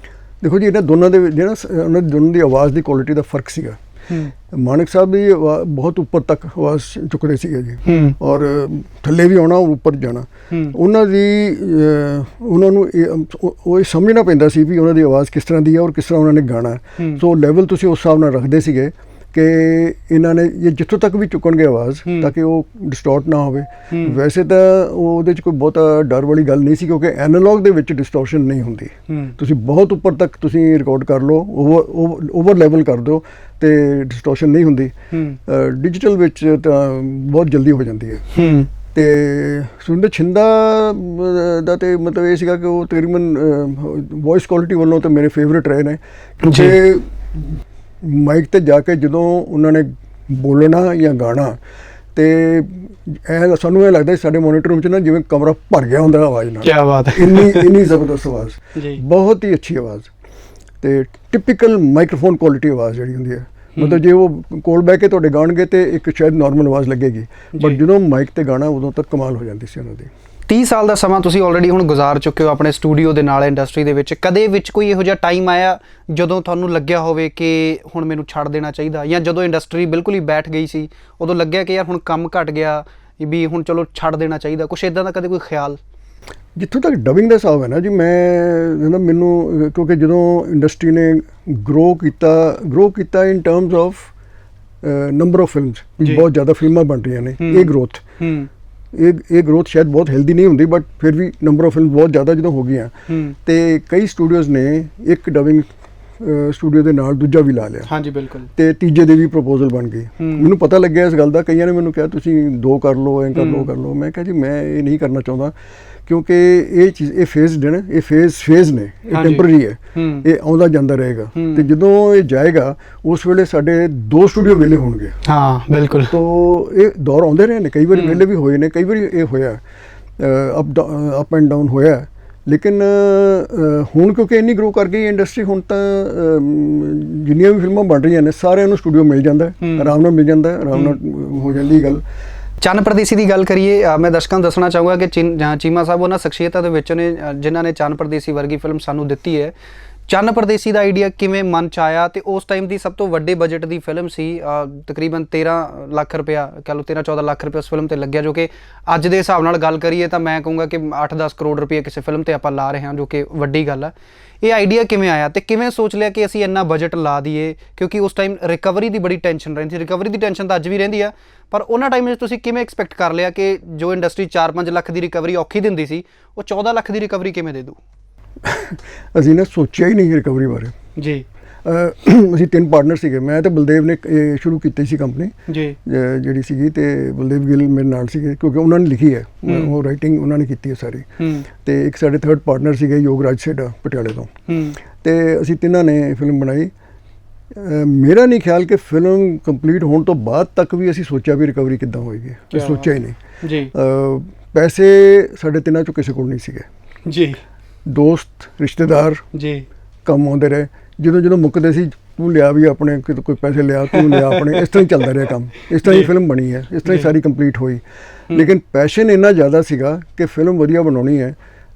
ਦੇਖੋ ਜੀ, ਇਹਨਾਂ ਦੋਨਾਂ ਦੇ ਜਿਹੜਾ ਉਹਨਾਂ ਦੋਨਾਂ ਦੀ ਆਵਾਜ਼ ਦੀ ਕੁਆਲਿਟੀ ਦਾ ਫਰਕ ਸੀਗਾ। ਮਾਨਕ ਸਾਹਿਬ ਦੀ ਬਹੁਤ ਉੱਪਰ ਤੱਕ ਆਵਾਜ਼ ਚੁੱਕਦੇ ਸੀਗੇ ਜੀ, ਔਰ ਥੱਲੇ ਵੀ ਆਉਣਾ, ਉੱਪਰ ਜਾਣਾ। ਉਹਨਾਂ ਨੂੰ ਉਹ ਸਮਝਣਾ ਪੈਂਦਾ ਸੀ ਵੀ ਉਹਨਾਂ ਦੀ ਆਵਾਜ਼ ਕਿਸ ਤਰ੍ਹਾਂ ਦੀ ਹੈ ਔਰ ਕਿਸ ਤਰ੍ਹਾਂ ਉਹਨਾਂ ਨੇ ਗਾਣਾ। ਸੋ ਲੈਵਲ ਤੁਸੀਂ ਉਸ ਹਿਸਾਬ ਨਾਲ ਰੱਖਦੇ ਸੀਗੇ ਕਿ ਇਹਨਾਂ ਨੇ ਇਹ ਜਿੱਥੋਂ ਤੱਕ ਵੀ ਚੁੱਕਣਗੇ ਆਵਾਜ਼ ਤਾਂ ਕਿ ਉਹ ਡਿਸਟੋਰਟ ਨਾ ਹੋਵੇ। ਵੈਸੇ ਤਾਂ ਉਹਦੇ 'ਚ ਕੋਈ ਬਹੁਤਾ ਡਰ ਵਾਲੀ ਗੱਲ ਨਹੀਂ ਸੀ ਕਿਉਂਕਿ ਐਨਾਲੌਗ ਦੇ ਵਿੱਚ ਡਿਸਟੋਰਸ਼ਨ ਨਹੀਂ ਹੁੰਦੀ। ਤੁਸੀਂ ਬਹੁਤ ਉੱਪਰ ਤੱਕ ਤੁਸੀਂ ਰਿਕਾਰਡ ਕਰ ਲਓ, ਓਵਰ ਲੈਵਲ ਕਰ ਦਿਓ ਤੇ ਡਿਸਟੋਰਸ਼ਨ ਨਹੀਂ ਹੁੰਦੀ। ਡਿਜੀਟਲ ਵਿੱਚ ਤਾਂ ਬਹੁਤ ਜਲਦੀ ਹੋ ਜਾਂਦੀ ਹੈ। ਤੇ ਸੁਰਿੰਦਰ ਛਿੰਦਾ ਦਾ ਤੇ ਮਤਲਬ ਇਹ ਸੀਗਾ ਕਿ ਉਹ ਤਕਰੀਬਨ ਵੌਇਸ ਕੁਆਲਿਟੀ ਵੱਲੋਂ ਤਾਂ ਮੇਰੇ ਫੇਵਰੇਟ ਰਹੇ ਨੇ ਕਿਉਂਕਿ ਮਾਈਕ 'ਤੇ ਜਾ ਕੇ ਜਦੋਂ ਉਹਨਾਂ ਨੇ ਬੋਲਣਾ ਜਾਂ ਗਾਣਾ ਤੇ ਸਾਨੂੰ ਇਹ ਲੱਗਦਾ ਸਾਡੇ ਮੋਨੀਟਰ ਰੂਮ 'ਚ ਨਾ ਜਿਵੇਂ ਕਮਰਾ ਭਰ ਗਿਆ ਹੁੰਦਾ ਆਵਾਜ਼ ਨਾਲ। ਕਿਆ ਬਾਤ ਹੈ, ਇੰਨੀ ਜ਼ਬਰਦਸਤ ਆਵਾਜ਼, ਬਹੁਤ ਹੀ ਅੱਛੀ ਆਵਾਜ਼ ਤੇ ਟਿਪੀਕਲ ਮਾਈਕਰੋਫੋਨ ਕੁਆਲਿਟੀ ਆਵਾਜ਼ ਜਿਹੜੀ ਹੁੰਦੀ ਹੈ। ਮਤਲਬ ਜੇ ਉਹ ਕੋਲ ਬਹਿ ਕੇ ਤੁਹਾਡੇ ਗਾਣਗੇ ਤੇ ਇੱਕ ਸ਼ਾਇਦ ਨਾਰਮਲ ਆਵਾਜ਼ ਲੱਗੇਗੀ, ਬਟ ਜਦੋਂ ਮਾਈਕ 'ਤੇ ਗਾਣਾ ਉਦੋਂ ਤੱਕ ਕਮਾਲ ਹੋ ਜਾਂਦੀ ਸੀ ਉਹਨਾਂ ਦੀ। 30 ਸਾਲ ਦਾ ਸਮਾਂ ਤੁਸੀਂ ਆਲਰੇਡੀ ਹੁਣ ਗੁਜ਼ਾਰ ਚੁੱਕੇ ਹੋ ਆਪਣੇ ਸਟੂਡੀਓ ਦੇ ਨਾਲ ਇੰਡਸਟਰੀ ਦੇ ਵਿੱਚ। ਕਦੇ ਵਿੱਚ ਕੋਈ ਇਹੋ ਜਿਹਾ ਟਾਈਮ ਆਇਆ ਜਦੋਂ ਤੁਹਾਨੂੰ ਲੱਗਿਆ ਹੋਵੇ ਕਿ ਹੁਣ ਮੈਨੂੰ ਛੱਡ ਦੇਣਾ ਚਾਹੀਦਾ, ਜਾਂ ਜਦੋਂ ਇੰਡਸਟਰੀ ਬਿਲਕੁਲ ਹੀ ਬੈਠ ਗਈ ਸੀ ਉਦੋਂ ਲੱਗਿਆ ਕਿ ਯਾਰ ਹੁਣ ਕੰਮ ਘਟ ਗਿਆ ਵੀ ਹੁਣ ਚਲੋ ਛੱਡ ਦੇਣਾ ਚਾਹੀਦਾ, ਕੁਛ ਇੱਦਾਂ ਦਾ ਕਦੇ ਕੋਈ ਖਿਆਲ? ਜਿੱਥੋਂ ਤੱਕ ਡਬਿੰਗ ਦਾ ਹਿਸਾਬ ਹੈ ਨਾ ਜੀ, ਮੈਨੂੰ ਕਿਉਂਕਿ ਜਦੋਂ ਇੰਡਸਟਰੀ ਨੇ ਗਰੋ ਕੀਤਾ ਇਨ terms of number of films ਜੀ। ਬਹੁਤ ਜ਼ਿਆਦਾ ਫਿਲਮਾਂ ਬਣ ਰਹੀਆਂ ਨੇ, ਇਹ ਗਰੋਥ ਇਹ ਗਰੋਥ ਸ਼ਾਇਦ ਬਹੁਤ ਹੈਲਦੀ ਨਹੀਂ ਹੁੰਦੀ, ਬਟ ਫਿਰ ਵੀ ਨੰਬਰ ਆਫ ਫਿਲਮ ਬਹੁਤ ਜ਼ਿਆਦਾ ਜਦੋਂ ਹੋ ਗਈਆਂ ਤੇ ਕਈ ਸਟੂਡੀਓਜ਼ ਨੇ ਇੱਕ ਡਬਿੰਗ ਸਟੂਡੀਓ ਦੇ ਨਾਲ ਦੂਜਾ ਵੀ ਲਾ ਲਿਆ। ਹਾਂਜੀ ਬਿਲਕੁਲ। ਤੇ ਤੀਜੇ ਦੇ ਵੀ ਪ੍ਰਪੋਜ਼ਲ ਬਣ ਗਈ। ਮੈਨੂੰ ਪਤਾ ਲੱਗਿਆ ਇਸ ਗੱਲ ਦਾ, ਕਈਆਂ ਨੇ ਮੈਨੂੰ ਕਿਹਾ ਤੁਸੀਂ 2 ਕਰ ਲਓ, ਐਂ ਕਰ ਲਓ। ਮੈਂ ਕਿਹਾ ਜੀ ਮੈਂ ਇਹ ਨਹੀਂ ਕਰਨਾ ਚਾਹੁੰਦਾ, ਕਿਉਂਕਿ ਇਹ ਚੀਜ਼ ਇਹ ਫੇਜ਼ਡ ਹੈ ਨਾ, ਇਹ ਫੇਜ਼ ਨੇ, ਇਹ ਟੈਂਪਰੇਰੀ ਹੈ, ਇਹ ਆਉਂਦਾ ਜਾਂਦਾ ਰਹੇਗਾ ਤੇ ਜਦੋਂ ਇਹ ਜਾਏਗਾ ਉਸ ਵੇਲੇ ਸਾਡੇ 2 ਸਟੂਡੀਓ ਵਿਹਲੇ ਹੋਣਗੇ। ਹਾਂ ਬਿਲਕੁਲ। ਤੋ ਇਹ ਦੌਰ ਆਉਂਦੇ ਰਹੇ ਨੇ, ਕਈ ਵਾਰੀ ਵਿਹਲੇ ਵੀ ਹੋਏ ਨੇ, ਕਈ ਵਾਰੀ ਇਹ ਹੋਇਆ ਅਪ ਐਂਡ ਡਾਊਨ ਹੋਇਆ, ਲੇਕਿਨ ਹੁਣ ਕਿਉਂਕਿ ਇੰਨੀ ਗਰੋ ਕਰ ਗਈ ਇੰਡਸਟਰੀ, ਹੁਣ ਤਾਂ ਜਿੰਨੀਆਂ ਵੀ ਫਿਲਮਾਂ ਬਣ ਰਹੀਆਂ ਨੇ ਸਾਰਿਆਂ ਨੂੰ ਸਟੂਡੀਓ ਮਿਲ ਜਾਂਦਾ, ਆਰਾਮ ਨਾਲ ਮਿਲ ਜਾਂਦਾ, ਆਰਾਮ ਨਾਲ ਹੋ ਜਾਂਦੀ ਗੱਲ। ਚੰਨ ਪਰਦੇਸੀ ਦੀ ਗੱਲ ਕਰੀਏ, ਮੈਂ ਦਰਸ਼ਕਾਂ ਨੂੰ ਦੱਸਣਾ ਚਾਹੂੰਗਾ ਕਿ ਚੀਮਾ ਸਾਹਿਬ ਉਹਨਾਂ ਸ਼ਖਸੀਅਤਾਂ ਦੇ ਵਿੱਚ ਨੇ ਜਿਨ੍ਹਾਂ ਨੇ ਚੰਨ ਪਰਦੇਸੀ ਵਰਗੀ ਫਿਲਮ ਸਾਨੂੰ ਦਿੱਤੀ ਹੈ। ਚੰਨ ਪਰਦੇਸੀ ਦਾ ਆਈਡੀਆ ਕਿਵੇਂ ਮਨ 'ਚ ਆਇਆ ਤੇ ਉਸ ਟਾਈਮ ਦੀ ਸਭ ਤੋਂ ਵੱਡੇ ਬਜਟ ਦੀ ਫਿਲਮ ਸੀ, ਤਕਰੀਬਨ 13 ਲੱਖ ਰੁਪਇਆ, ਕਹਿ ਲਓ 13-14 ਲੱਖ ਰੁਪਇਆ ਉਸ ਫਿਲਮ ਤੇ ਲੱਗਿਆ, ਜੋ ਕਿ ਅੱਜ ਦੇ ਹਿਸਾਬ ਨਾਲ ਗੱਲ ਕਰੀਏ ਤਾਂ ਮੈਂ ਕਹੂੰਗਾ ਕਿ 8-10 ਕਰੋੜ ਰੁਪਏ ਕਿਸੇ ਫਿਲਮ ਤੇ ਆਪਾਂ ਲਾ ਰਹੇ ਹਾਂ, ਜੋ ਕਿ ਵੱਡੀ ਗੱਲ ਆ। ਇਹ ਆਈਡੀਆ ਕਿਵੇਂ ਆਇਆ ਤੇ ਕਿਵੇਂ ਸੋਚ ਲਿਆ ਕਿ ਅਸੀਂ ਇੰਨਾ ਬਜਟ ਲਾ ਦਈਏ, ਕਿਉਂਕਿ ਉਸ ਟਾਈਮ ਰਿਕਵਰੀ ਦੀ ਬੜੀ ਟੈਨਸ਼ਨ ਰਹਿੰਦੀ ਸੀ। ਰਿਕਵਰੀ ਦੀ ਟੈਨਸ਼ਨ ਤਾਂ ਅੱਜ ਵੀ ਰਹਿੰਦੀ ਆ, ਪਰ ਉਹਨਾਂ ਟਾਈਮ ਵਿੱਚ ਤੁਸੀਂ ਕਿਵੇਂ ਐਕਸਪੈਕਟ ਕਰ ਲਿਆ ਕਿ ਜੋ ਇੰਡਸਟਰੀ 4-5 ਲੱਖ ਦੀ ਰਿਕਵਰੀ ਔਖੀ ਦਿੰਦੀ ਸੀ, ਉਹ 14 ਲੱਖ ਦੀ ਰਿਕਵਰੀ ਕਿਵੇਂ ਦੇ ਦੂ? ਅਸੀਂ ਨਾ ਸੋਚਿਆ ਹੀ ਨਹੀਂ ਰਿਕਵਰੀ ਬਾਰੇ ਜੀ। ਅਸੀਂ 3 ਪਾਰਟਨਰ ਸੀਗੇ, ਮੈਂ ਤੇ ਬਲਦੇਵ ਨੇ ਸ਼ੁਰੂ ਕੀਤੀ ਸੀ ਕੰਪਨੀ ਜੀ ਜਿਹੜੀ ਸੀਗੀ, ਤੇ ਬਲਦੇਵ ਗਿੱਲ ਮੇਰੇ ਨਾਲ ਸੀਗੇ ਕਿਉਂਕਿ ਉਹਨਾਂ ਨੇ ਲਿਖੀ ਹੈ, ਉਹ ਰਾਈਟਿੰਗ ਉਹਨਾਂ ਨੇ ਕੀਤੀ ਹੈ ਸਾਰੀ। ਤੇ ਇੱਕ ਸਾਡੇ 3rd ਪਾਰਟਨਰ ਸੀਗੇ ਯੋਗਰਾਜ ਸੇਠਾ ਪਟਿਆਲੇ ਤੋਂ, ਤੇ ਅਸੀਂ ਤਿੰਨਾਂ ਨੇ ਫਿਲਮ ਬਣਾਈ। ਮੇਰਾ ਨਹੀਂ ਖਿਆਲ ਕਿ ਫਿਲਮ ਕੰਪਲੀਟ ਹੋਣ ਤੋਂ ਬਾਅਦ ਤੱਕ ਵੀ ਅਸੀਂ ਸੋਚਿਆ ਵੀ ਰਿਕਵਰੀ ਕਿੱਦਾਂ ਹੋਏਗੀ, ਅਸੀਂ ਸੋਚਿਆ ਹੀ ਨਹੀਂ ਜੀ। ਪੈਸੇ ਸਾਡੇ ਤਿੰਨਾਂ ਚੋਂ ਕਿਸੇ ਕੋਲ ਨਹੀਂ ਸੀਗੇ ਜੀ। ਦੋਸਤ ਰਿਸ਼ਤੇਦਾਰ ਜੀ ਕੰਮ ਆਉਂਦੇ ਰਹੇ, ਜਦੋਂ ਮੁੱਕਦੇ ਸੀ ਤੂੰ ਲਿਆ ਵੀ ਆਪਣੇ, ਕੋਈ ਪੈਸੇ ਲਿਆ ਤੂੰ ਲਿਆ ਆਪਣੇ, ਇਸ ਤਰ੍ਹਾਂ ਹੀ ਚੱਲਦਾ ਰਿਹਾ ਕੰਮ, ਇਸ ਤਰ੍ਹਾਂ ਹੀ ਫਿਲਮ ਬਣੀ ਹੈ, ਇਸ ਤਰ੍ਹਾਂ ਹੀ ਸਾਰੀ ਕੰਪਲੀਟ ਹੋਈ। ਲੇਕਿਨ ਪੈਸ਼ਨ ਇੰਨਾ ਜ਼ਿਆਦਾ ਸੀਗਾ ਕਿ ਫਿਲਮ ਵਧੀਆ ਬਣਾਉਣੀ ਹੈ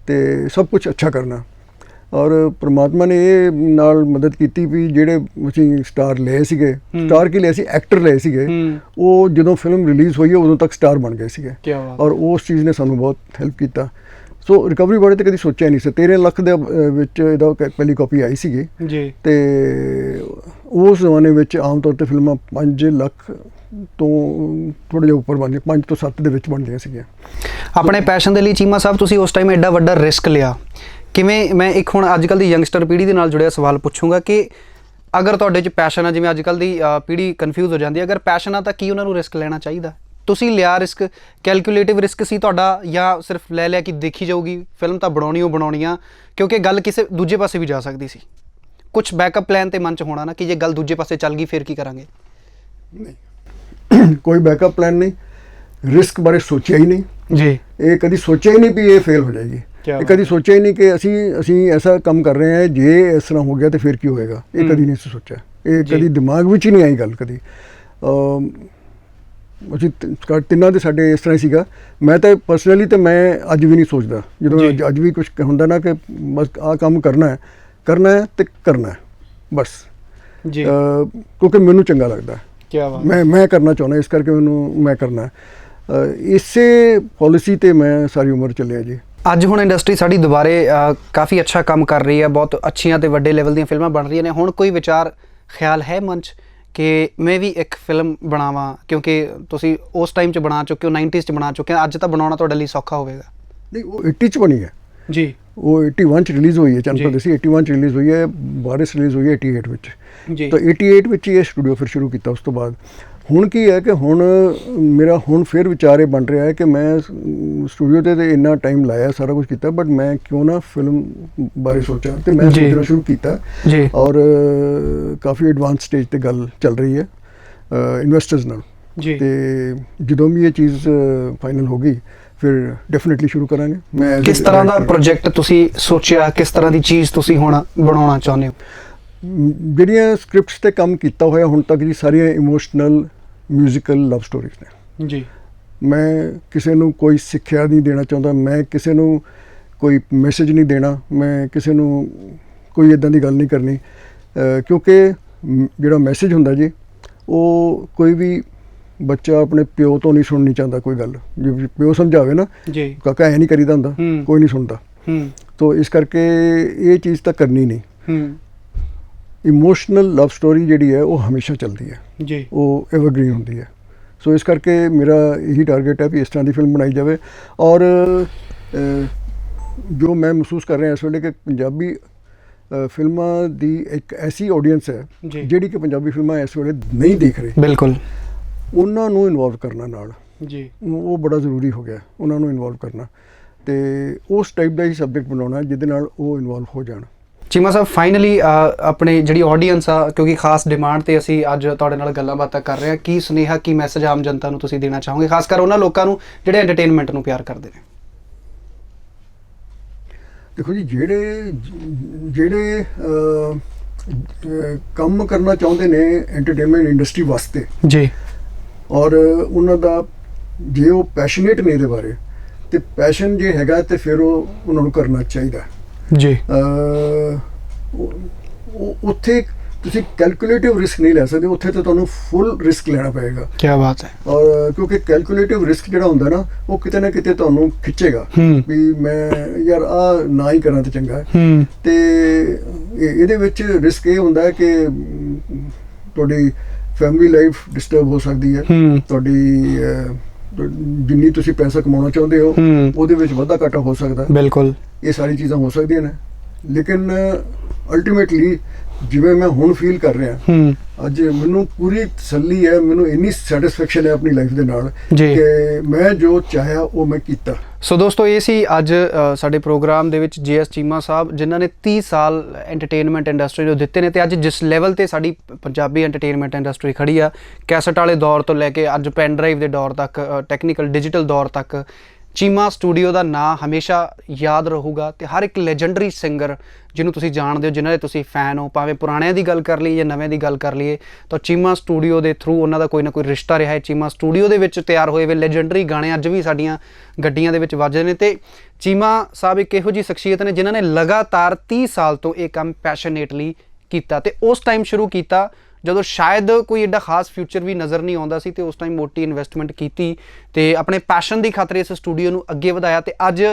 ਤੇ ਸਭ ਕੁਝ ਅੱਛਾ ਕਰਨਾ, ਔਰ ਪ੍ਰਮਾਤਮਾ ਨੇ ਇਹ ਨਾਲ ਮਦਦ ਕੀਤੀ ਵੀ ਜਿਹੜੇ ਅਸੀਂ ਸਟਾਰ ਲਏ ਸੀਗੇ, ਸਟਾਰ ਕੀ ਲਏ ਸੀ, ਐਕਟਰ ਲਏ ਸੀਗੇ, ਉਹ ਜਦੋਂ ਫਿਲਮ ਰਿਲੀਜ਼ ਹੋਈ ਉਦੋਂ ਤੱਕ ਸਟਾਰ ਬਣ ਗਏ ਸੀਗੇ, ਔਰ ਉਸ ਚੀਜ਼ ਨੇ ਸਾਨੂੰ ਬਹੁਤ ਹੈਲਪ ਕੀਤਾ। ਸੋ ਰਿਕਵਰੀ ਬਾਰੇ ਤਾਂ ਕਦੀ ਸੋਚਿਆ ਨਹੀਂ ਸੀ। 13 ਲੱਖ ਦੇ ਵਿੱਚ ਇਹਦਾ ਪਹਿਲੀ ਕਾਪੀ ਆਈ ਸੀਗੀ ਜੀ, ਤੇ ਉਸ ਜ਼ਮਾਨੇ ਵਿੱਚ ਆਮ ਤੌਰ ਤੇ ਫਿਲਮਾਂ 5 ਲੱਖ ਤੋਂ ਥੋੜ੍ਹਾ ਜਿਹਾ ਉੱਪਰ ਬਣਦੀਆਂ, 5 ਤੋਂ 7 ਦੇ ਵਿੱਚ ਬਣਦੀਆਂ ਸੀਗੀਆਂ। ਆਪਣੇ ਪੈਸ਼ਨ ਦੇ ਲਈ ਚੀਮਾ ਸਾਹਿਬ ਤੁਸੀਂ ਉਸ ਟਾਈਮ ਐਡਾ ਵੱਡਾ ਰਿਸਕ ਲਿਆ ਕਿਵੇਂ? ਮੈਂ ਇੱਕ ਹੁਣ ਅੱਜ ਕੱਲ੍ਹ ਦੀ ਯੰਗਸਟਰ ਪੀੜ੍ਹੀ ਦੇ ਨਾਲ ਜੁੜਿਆ ਸਵਾਲ ਪੁੱਛੂੰਗਾ ਕਿ ਅਗਰ ਤੁਹਾਡੇ 'ਚ ਪੈਸ਼ਨ ਆ, ਜਿਵੇਂ ਅੱਜ ਕੱਲ੍ਹ ਦੀ ਪੀੜ੍ਹੀ ਕਨਫਿਊਜ਼ ਹੋ ਜਾਂਦੀ ਹੈ, ਅਗਰ ਪੈਸ਼ਨ ਆ ਤਾਂ ਕੀ ਉਹਨਾਂ ਨੂੰ ਰਿਸਕ ਲੈਣਾ ਚਾਹੀਦਾ? ਤੁਸੀਂ ਲਿਆ ਰਿਸਕ, ਕੈਲਕੂਲੇਟਿਵ ਰਿਸਕ ਸੀ ਤੁਹਾਡਾ, ਜਾਂ ਸਿਰਫ ਲੈ ਲਿਆ ਕਿ ਦੇਖੀ ਜਾਊਗੀ ਫਿਲਮ ਤਾਂ ਬਣਾਉਣੀ ਆ, ਕਿਉਂਕਿ ਗੱਲ ਕਿਸੇ ਦੂਜੇ ਪਾਸੇ ਵੀ ਜਾ ਸਕਦੀ ਸੀ, ਕੁਝ ਬੈਕਅਪ ਪਲਾਨ ਤੇ ਮਨ 'ਚ ਹੋਣਾ ਨਾ ਕਿ ਜੇ ਗੱਲ ਦੂਜੇ ਪਾਸੇ ਚੱਲ ਗਈ ਫਿਰ ਕੀ ਕਰਾਂਗੇ? ਨਹੀਂ, ਕੋਈ ਬੈਕਅਪ ਪਲਾਨ ਨਹੀਂ, ਰਿਸਕ ਬਾਰੇ ਸੋਚਿਆ ਹੀ ਨਹੀਂ ਜੀ। ਇਹ ਕਦੀ ਸੋਚਿਆ ਹੀ ਨਹੀਂ ਵੀ ਇਹ ਫੇਲ ਹੋ ਜਾਏਗੀ, ਇਹ ਕਦੀ ਸੋਚਿਆ ਹੀ ਨਹੀਂ ਕਿ ਅਸੀਂ ਐਸਾ ਕੰਮ ਕਰ ਰਹੇ ਹਾਂ, ਜੇ ਇਸ ਤਰ੍ਹਾਂ ਹੋ ਗਿਆ ਤਾਂ ਫਿਰ ਕੀ ਹੋਏਗਾ, ਇਹ ਕਦੀ ਨਹੀਂ ਸੋਚਿਆ, ਇਹ ਕਦੀ ਦਿਮਾਗ ਵਿੱਚ ਹੀ ਨਹੀਂ ਆਈ ਗੱਲ ਕਦੀ। ਅਸੀਂ ਤਿੰਨਾਂ ਦੇ ਸਾਡੇ ਇਸ ਤਰ੍ਹਾਂ ਹੀ ਸੀਗਾ। ਮੈਂ ਤਾਂ ਪਰਸਨਲੀ ਤਾਂ ਮੈਂ ਅੱਜ ਵੀ ਨਹੀਂ ਸੋਚਦਾ, ਜਦੋਂ ਅੱਜ ਵੀ ਕੁਝ ਹੁੰਦਾ ਨਾ ਕਿ ਬਸ ਆਹ ਕੰਮ ਕਰਨਾ ਹੈ ਤੇ ਕਰਨਾ ਹੈ ਬਸ ਜੀ, ਕਿਉਂਕਿ ਮੈਨੂੰ ਚੰਗਾ ਲੱਗਦਾ, ਮੈਂ ਕਰਨਾ ਚਾਹੁੰਦਾ, ਇਸ ਕਰਕੇ ਮੈਂ ਕਰਨਾ। ਇਸੇ ਪਾਲਿਸੀ ਤੇ ਮੈਂ ਸਾਰੀ ਉਮਰ ਚੱਲਿਆ ਜੀ। ਅੱਜ ਹੁਣ ਇੰਡਸਟਰੀ ਸਾਡੀ ਦੁਬਾਰੇ ਕਾਫੀ ਅੱਛਾ ਕੰਮ ਕਰ ਰਹੀ ਹੈ, ਬਹੁਤ ਅੱਛੀਆਂ ਤੇ ਵੱਡੇ ਲੈਵਲ ਦੀਆਂ ਫਿਲਮਾਂ ਬਣ ਰਹੀਆਂ ਨੇ। ਹੁਣ ਕੋਈ ਵਿਚਾਰ ਖਿਆਲ ਹੈ ਮਨ 'ਚ ਕਿ ਮੈਂ ਵੀ ਇੱਕ ਫਿਲਮ ਬਣਾਵਾਂ, ਕਿਉਂਕਿ ਤੁਸੀਂ ਉਸ ਟਾਈਮ 'ਚ ਬਣਾ ਚੁੱਕੇ ਹੋ, 90s 'ਚ ਬਣਾ ਚੁੱਕੇ ਹੋ, ਅੱਜ ਤਾਂ ਬਣਾਉਣਾ ਤੁਹਾਡੇ ਲਈ ਸੌਖਾ ਹੋਵੇਗਾ? ਨਹੀਂ, ਉਹ 80 'ਚ ਬਣੀ ਹੈ ਜੀ, ਉਹ 81 'ਚ ਰਿਲੀਜ਼ ਹੋਈ ਹੈ, ਚੰਨ ਪਰਦੇਸੀ 81 'ਚ ਰਿਲੀਜ਼ ਹੋਈ ਹੈ, ਵਾਰਿਸ ਰਿਲੀਜ਼ ਹੋਈ ਹੈ 88 ਵਿੱਚ ਜੀ। ਤਾਂ 88 ਵਿੱਚ ਹੀ ਇਹ ਸਟੂਡੀਓ ਫਿਰ ਸ਼ੁਰੂ ਕੀਤਾ। ਉਸ ਤੋਂ ਬਾਅਦ ਹੁਣ ਕੀ ਹੈ ਕਿ ਹੁਣ ਮੇਰਾ ਫਿਰ ਵਿਚਾਰ ਇਹ ਬਣ ਰਿਹਾ ਹੈ ਕਿ ਮੈਂ ਸਟੂਡੀਓ ਤੇ ਇੰਨਾ ਟਾਈਮ ਲਾਇਆ, ਸਾਰਾ ਕੁਝ ਕੀਤਾ, ਬਟ ਮੈਂ ਕਿਉਂ ਨਾ ਫਿਲਮ ਬਾਰੇ ਸੋਚਾਂ, ਤੇ ਮੈਂ ਸੋਚਣਾ ਸ਼ੁਰੂ ਕੀਤਾ ਜੀ। ਔਰ ਕਾਫੀ ਐਡਵਾਂਸ ਸਟੇਜ ਤੇ ਗੱਲ ਚੱਲ ਰਹੀ ਹੈ ਇਨਵੈਸਟਰਸ ਨਾਲ ਜੀ, ਤੇ ਜਦੋਂ ਵੀ ਇਹ ਚੀਜ਼ ਫਾਈਨਲ ਹੋ ਗਈ ਫਿਰ ਡੈਫੀਨਿਟਲੀ ਸ਼ੁਰੂ ਕਰਾਂਗੇ। ਮੈਂ ਕਿਸ ਤਰ੍ਹਾਂ ਦਾ ਪ੍ਰੋਜੈਕਟ ਤੁਸੀਂ ਸੋਚਿਆ, ਕਿਸ ਤਰ੍ਹਾਂ ਦੀ ਚੀਜ਼ ਤੁਸੀਂ ਹੁਣ ਬਣਾਉਣਾ ਚਾਹੁੰਦੇ ਹੋ? ਜਿਹੜੀਆਂ ਸਕ੍ਰਿਪਟਸ ਤੇ ਕੰਮ ਕੀਤਾ ਹੋਇਆ ਹੁਣ ਤੱਕ ਜੀ, ਸਾਰੀਆਂ ਇਮੋਸ਼ਨਲ ਮਿਊਜ਼ੀਕਲ ਲਵ ਸਟੋਰੀਜ਼ ਨੇ ਜੀ। ਮੈਂ ਕਿਸੇ ਨੂੰ ਕੋਈ ਸਿੱਖਿਆ ਨਹੀਂ ਦੇਣਾ ਚਾਹੁੰਦਾ, ਮੈਂ ਕਿਸੇ ਨੂੰ ਕੋਈ ਮੈਸੇਜ ਨਹੀਂ ਦੇਣਾ, ਮੈਂ ਕਿਸੇ ਨੂੰ ਕੋਈ ਇੱਦਾਂ ਦੀ ਗੱਲ ਨਹੀਂ ਕਰਨੀ, ਕਿਉਂਕਿ ਜਿਹੜਾ ਮੈਸੇਜ ਹੁੰਦਾ ਜੀ, ਉਹ ਕੋਈ ਵੀ ਬੱਚਾ ਆਪਣੇ ਪਿਓ ਤੋਂ ਨਹੀਂ ਸੁਣਨੀ ਚਾਹੁੰਦਾ ਕੋਈ ਗੱਲ। ਜੇ ਪਿਓ ਸਮਝਾਵੇ ਨਾ ਜੀ, ਕਾਕਾ ਐ ਨਹੀਂ ਕਰੀਦਾ ਹੁੰਦਾ, ਕੋਈ ਨਹੀਂ ਸੁਣਦਾ। ਤੋ ਇਸ ਕਰਕੇ ਇਹ ਚੀਜ਼ ਤਾਂ ਕਰਨੀ ਨਹੀਂ। ਇਮੋਸ਼ਨਲ ਲਵ ਸਟੋਰੀ ਜਿਹੜੀ ਹੈ ਉਹ ਹਮੇਸ਼ਾ ਚੱਲਦੀ ਹੈ ਜੀ, ਉਹ ਐਵਰਗ੍ਰੀਨ ਹੁੰਦੀ ਹੈ। ਸੋ ਇਸ ਕਰਕੇ ਮੇਰਾ ਇਹੀ ਟਾਰਗੇਟ ਹੈ ਵੀ ਇਸ ਤਰ੍ਹਾਂ ਦੀ ਫਿਲਮ ਬਣਾਈ ਜਾਵੇ। ਔਰ ਜੋ ਮੈਂ ਮਹਿਸੂਸ ਕਰ ਰਿਹਾ ਇਸ ਵੇਲੇ ਕਿ ਪੰਜਾਬੀ ਫਿਲਮਾਂ ਦੀ ਇੱਕ ਐਸੀ ਆਡੀਅנס ਹੈ ਜੀ। ਜਿਹੜੀ ਕਿ ਪੰਜਾਬੀ ਫਿਲਮਾਂ ਇਸ ਵੇਲੇ ਨਹੀਂ ਦੇਖ ਰਹੀ, ਬਿਲਕੁਲ ਉਹਨਾਂ ਨੂੰ ਇਨਵੋਲਵ ਕਰਨਾ ਨਾਲ ਜੀ, ਉਹ ਬੜਾ ਜ਼ਰੂਰੀ ਹੋ ਗਿਆ, ਉਹਨਾਂ ਨੂੰ ਇਨਵੋਲਵ ਕਰਨਾ ਤੇ ਉਸ ਟਾਈਪ ਦਾ ਹੀ ਸਬਜੈਕਟ ਬਣਾਉਣਾ ਜਿਹਦੇ ਨਾਲ ਉਹ ਇਨਵੋਲਵ ਹੋ ਜਾਣ। ਚੀਮਾ ਸਾਹਿਬ ਫਾਈਨਲੀ ਆਪਣੇ ਜਿਹੜੀ ਆਡੀਅנס ਆ, ਕਿਉਂਕਿ ਖਾਸ ਡਿਮਾਂਡ ਤੇ ਅਸੀਂ ਅੱਜ ਤੁਹਾਡੇ ਨਾਲ ਗੱਲਾਂ ਬਾਤਾਂ ਕਰ ਰਹੇ ਹਾਂ, ਕੀ ਸੁਨੇਹਾ ਕੀ ਮੈਸੇਜ ਆਮ ਜਨਤਾ ਨੂੰ ਤੁਸੀਂ ਦੇਣਾ ਚਾਹੋਗੇ, ਖਾਸ ਕਰ ਉਹਨਾਂ ਲੋਕਾਂ ਨੂੰ ਜਿਹੜੇ ਐਂਟਰਟੇਨਮੈਂਟ ਨੂੰ ਪਿਆਰ ਕਰਦੇ ਨੇ? ਦੇਖੋ ਜੀ, ਜਿਹੜੇ ਕੰਮ ਕਰਨਾ ਚਾਹੁੰਦੇ ਨੇ ਐਂਟਰਟੇਨਮੈਂਟ ਇੰਡਸਟਰੀ ਵਾਸਤੇ ਜੀ, ਔਰ ਉਹਨਾਂ ਦਾ ਜੇ ਉਹ ਪੈਸ਼ਨੇਟ ਨੇ ਇਹਦੇ ਬਾਰੇ, ਤੇ ਪੈਸ਼ਨ ਜੇ ਹੈਗਾ ਤੇ ਫਿਰ ਉਹ ਉਹਨਾਂ ਨੂੰ ਕਰਨਾ ਚਾਹੀਦਾ ਜੀ। ਉੱਥੇ ਤੁਸੀਂ ਕੈਲਕੂਲੇਟਿਵ ਰਿਸਕ ਨਹੀਂ ਲੈ ਸਕਦੇ, ਉੱਥੇ ਤਾਂ ਤੁਹਾਨੂੰ ਫੁੱਲ ਰਿਸਕ ਲੈਣਾ ਪਏਗਾ। ਕੀ ਬਾਤ ਹੈ। ਔਰ ਕਿਉਂਕਿ ਕੈਲਕੂਲੇਟਿਵ ਰਿਸਕ ਜਿਹੜਾ ਹੁੰਦਾ ਨਾ, ਉਹ ਕਿਤੇ ਨਾ ਕਿਤੇ ਤੁਹਾਨੂੰ ਖਿੱਚੇਗਾ ਵੀ ਮੈਂ ਯਾਰ ਆ ਨਾ ਹੀ ਕਰਾਂ ਤੇ ਚੰਗਾ ਹੈ। ਤੇ ਇਹਦੇ ਵਿੱਚ ਰਿਸਕ ਇਹ ਹੁੰਦਾ ਹੈ ਕਿ ਤੁਹਾਡੀ ਫੈਮਿਲੀ ਲਾਈਫ ਡਿਸਟਰਬ ਹੋ ਸਕਦੀ ਹੈ, ਤੁਹਾਡੀ ਜਿੰਨੀ ਤੁਸੀਂ ਪੈਸਾ ਕਮਾਉਣਾ ਚਾਹੁੰਦੇ ਹੋ ਉਹਦੇ ਵਿੱਚ ਵਾਧਾ ਘਾਟਾ ਹੋ ਸਕਦਾ, ਬਿਲਕੁਲ ਇਹ ਸਾਰੀ ਚੀਜ਼ਾਂ ਹੋ ਸਕਦੀਆਂ ਨੇ। ਲੇਕਿਨ ਅਲਟੀਮੇਟਲੀ ਜਿਵੇਂ ਮੈਂ ਹੁਣ ਫੀਲ ਕਰ ਰਿਹਾ, ਅੱਜ ਮੈਨੂੰ ਪੂਰੀ ਤਸੱਲੀ ਹੈ, ਮੈਨੂੰ ਇੰਨੀ ਸੈਟੀਸਫੈਕਸ਼ਨ ਹੈ ਆਪਣੀ ਲਾਈਫ ਦੇ ਨਾਲ ਕਿ ਮੈਂ ਜੋ ਚਾਹਿਆ ਉਹ ਮੈਂ ਕੀਤਾ। ਸੋ ਦੋਸਤੋ, ਇਹ ਸੀ ਅੱਜ ਸਾਡੇ ਪ੍ਰੋਗਰਾਮ ਦੇ ਵਿੱਚ JS ਚੀਮਾ ਸਾਹਿਬ, ਜਿਨ੍ਹਾਂ ਨੇ 30 ਸਾਲ ਐਂਟਰਟੇਨਮੈਂਟ ਇੰਡਸਟਰੀ ਨੂੰ ਦਿੱਤੇ ਨੇ ਤੇ ਅੱਜ ਜਿਸ ਲੈਵਲ ਤੇ ਸਾਡੀ ਪੰਜਾਬੀ ਐਂਟਰਟੇਨਮੈਂਟ ਇੰਡਸਟਰੀ ਖੜੀ ਆ, ਕੈਸਟ ਵਾਲੇ ਦੌਰ ਤੋਂ ਲੈ ਕੇ ਅੱਜ ਪੈਨ ਡਰਾਈਵ ਦੇ ਦੌਰ ਤੱਕ, ਟੈਕਨੀਕਲ ਡਿਜੀਟਲ ਦੌਰ ਤੱਕ, ਚੀਮਾ ਸਟੂਡੀਓ ਦਾ ਨਾਂ ਹਮੇਸ਼ਾ ਯਾਦ ਰਹੂਗਾ। ਤੇ ਹਰ ਇੱਕ ਲੈਜੈਂਡਰੀ ਸਿੰਗਰ ਜਿਹਨੂੰ ਤੁਸੀਂ ਜਾਣਦੇ ਹੋ, ਜਿਨ੍ਹਾਂ ਦੇ ਤੁਸੀਂ ਫੈਨ ਹੋ, ਭਾਵੇਂ ਪੁਰਾਣਿਆਂ ਦੀ ਗੱਲ ਕਰ ਲਈਏ ਜਾਂ ਨਵੇਂ ਦੀ ਗੱਲ ਕਰ ਲਈਏ, ਤਾਂ ਚੀਮਾ ਸਟੂਡੀਓ ਦੇ ਥਰੂ ਉਹਨਾਂ ਦਾ ਕੋਈ ਨਾ ਕੋਈ ਰਿਸ਼ਤਾ ਰਿਹਾ ਹੈ। ਚੀਮਾ ਸਟੂਡੀਓ ਦੇ ਵਿੱਚ ਤਿਆਰ ਹੋਏ ਵੇ ਲੈਜੈਂਡਰੀ ਗਾਣੇ ਅੱਜ ਵੀ ਸਾਡੀਆਂ ਗੱਡੀਆਂ ਦੇ ਵਿੱਚ ਵੱਜਦੇ ਨੇ। ਤੇ ਚੀਮਾ ਸਾਹਿਬ ਇੱਕ ਇਹੋ ਜਿਹੀ ਸ਼ਖਸੀਅਤ ਨੇ ਜਿਨ੍ਹਾਂ ਨੇ ਲਗਾਤਾਰ 30 ਸਾਲ ਤੋਂ ਇਹ ਕੰਮ ਪੈਸ਼ਨੇਟਲੀ ਕੀਤਾ, ਤੇ ਉਸ ਟਾਈਮ ਸ਼ੁਰੂ ਕੀਤਾ ਜਦੋਂ ਸ਼ਾਇਦ ਕੋਈ ਐਡਾ ਖਾਸ ਫਿਊਚਰ ਵੀ ਨਜ਼ਰ ਨਹੀਂ ਆਉਂਦਾ ਸੀ, ਤੇ ਉਸ ਟਾਈਮ ਮੋਟੀ ਇਨਵੈਸਟਮੈਂਟ ਕੀਤੀ ਤੇ ਆਪਣੇ ਪੈਸ਼ਨ ਦੀ ਖਾਤਰ ਇਸ ਸਟੂਡੀਓ ਨੂੰ ਅੱਗੇ ਵਧਾਇਆ। ਤੇ ਅੱਜ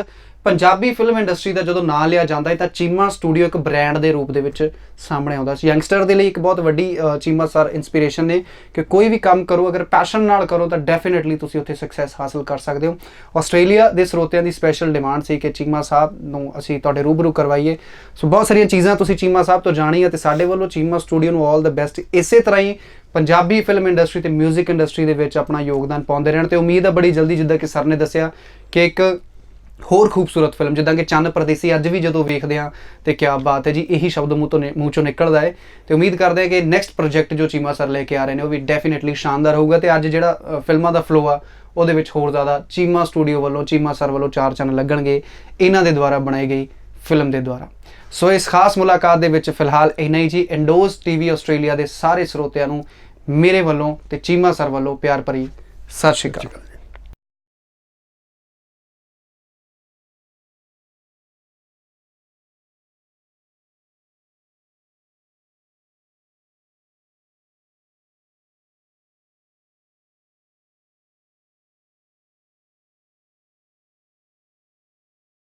ਪੰਜਾਬੀ ਫਿਲਮ ਇੰਡਸਟਰੀ ਦਾ ਜਦੋਂ ਨਾਂ ਲਿਆ ਜਾਂਦਾ ਹੈ ਤਾਂ ਚੀਮਾ ਸਟੂਡੀਓ ਇੱਕ ਬ੍ਰਾਂਡ ਦੇ ਰੂਪ ਦੇ ਵਿੱਚ ਸਾਹਮਣੇ ਆਉਂਦਾ ਸੀ। ਯੰਗਸਟਰ ਦੇ ਲਈ ਇੱਕ ਬਹੁਤ ਵੱਡੀ ਚੀਮਾ ਸਰ ਇਨਸਪੀਰੇਸ਼ਨ ਨੇ ਕਿ ਕੋਈ ਵੀ ਕੰਮ ਕਰੋ, ਅਗਰ ਪੈਸ਼ਨ ਨਾਲ ਕਰੋ ਤਾਂ ਡੈਫੀਨੇਟਲੀ ਤੁਸੀਂ ਉੱਥੇ ਸਕਸੈਸ ਹਾਸਲ ਕਰ ਸਕਦੇ ਹੋ। ਆਸਟ੍ਰੇਲੀਆ ਦੇ ਸਰੋਤਿਆਂ ਦੀ ਸਪੈਸ਼ਲ ਡਿਮਾਂਡ ਸੀ ਕਿ ਚੀਮਾ ਸਾਹਿਬ ਨੂੰ ਅਸੀਂ ਤੁਹਾਡੇ ਰੂਬਰੂ ਕਰਵਾਈਏ। ਸੋ ਬਹੁਤ ਸਾਰੀਆਂ ਚੀਜ਼ਾਂ ਤੁਸੀਂ ਚੀਮਾ ਸਾਹਿਬ ਤੋਂ ਜਾਣੀਆਂ, ਤੇ ਸਾਡੇ ਵੱਲੋਂ ਚੀਮਾ ਸਟੂਡੀਓ ਨੂੰ ਆਲ ਦ ਬੈਸਟ। ਇਸੇ ਤਰ੍ਹਾਂ ਹੀ ਪੰਜਾਬੀ ਫਿਲਮ ਇੰਡਸਟਰੀ ਤੇ ਮਿਊਜ਼ਿਕ ਇੰਡਸਟਰੀ ਦੇ ਵਿੱਚ ਆਪਣਾ ਯੋਗਦਾਨ ਪਾਉਂਦੇ ਰਹਿਣ, ਤੇ ਉਮੀਦ ਹੈ ਬੜੀ ਜਲਦੀ, ਜਿੱਦਾਂ ਕਿ ਸਰ ਨੇ ਦੱਸਿਆ, ਕਿ ਇੱਕ ਹੋਰ ਖੂਬਸੂਰਤ ਫਿਲਮ ਜਿੱਦਾਂ ਕਿ ਚੰਨ ਪਰਦੇਸੀ ਅੱਜ ਵੀ ਜਦੋਂ ਵੇਖਦੇ ਹਾਂ ਤੇ ਕਿਆ ਬਾਤ ਹੈ ਜੀ, ਇਹੀ ਸ਼ਬਦ ਮੂੰਹ ਚੋਂ ਨਿਕਲਦਾ ਹੈ। ਤੇ ਉਮੀਦ ਕਰਦੇ ਹਾਂ ਕਿ ਨੈਕਸਟ ਪ੍ਰੋਜੈਕਟ ਜੋ ਚੀਮਾ ਸਰ ਲੈ ਕੇ ਆ ਰਹੇ ਨੇ ਉਹ ਵੀ ਡੈਫੀਨੇਟਲੀ ਸ਼ਾਨਦਾਰ ਹੋਊਗਾ। ਤੇ ਅੱਜ ਜਿਹੜਾ ਫਿਲਮਾਂ ਦਾ ਫਲੋ ਆ ਉਹਦੇ ਵਿੱਚ ਹੋਰ ਜ਼ਿਆਦਾ ਚੀਮਾ ਸਟੂਡੀਓ ਵੱਲੋਂ, ਚੀਮਾ ਸਰ ਵੱਲੋਂ 4 ਚੰਨ ਲੱਗਣਗੇ ਇਹਨਾਂ ਦੇ ਦੁਆਰਾ ਬਣਾਈ ਗਈ ਫਿਲਮ ਦੇ ਦੁਆਰਾ। ਸੋ ਇਸ ਖਾਸ ਮੁਲਾਕਾਤ ਦੇ ਵਿੱਚ ਫਿਲਹਾਲ ਇੰਨਾ ਹੀ ਜੀ। ਇੰਡੋਜ਼ TV ਆਸਟ੍ਰੇਲੀਆ ਦੇ ਸਾਰੇ ਸਰੋਤਿਆਂ ਨੂੰ ਮੇਰੇ ਵੱਲੋਂ ਤੇ ਚੀਮਾ ਸਰ ਵੱਲੋਂ ਪਿਆਰ ਭਰੀ ਸਤਿ ਸ਼੍ਰੀ ਅਕਾਲ।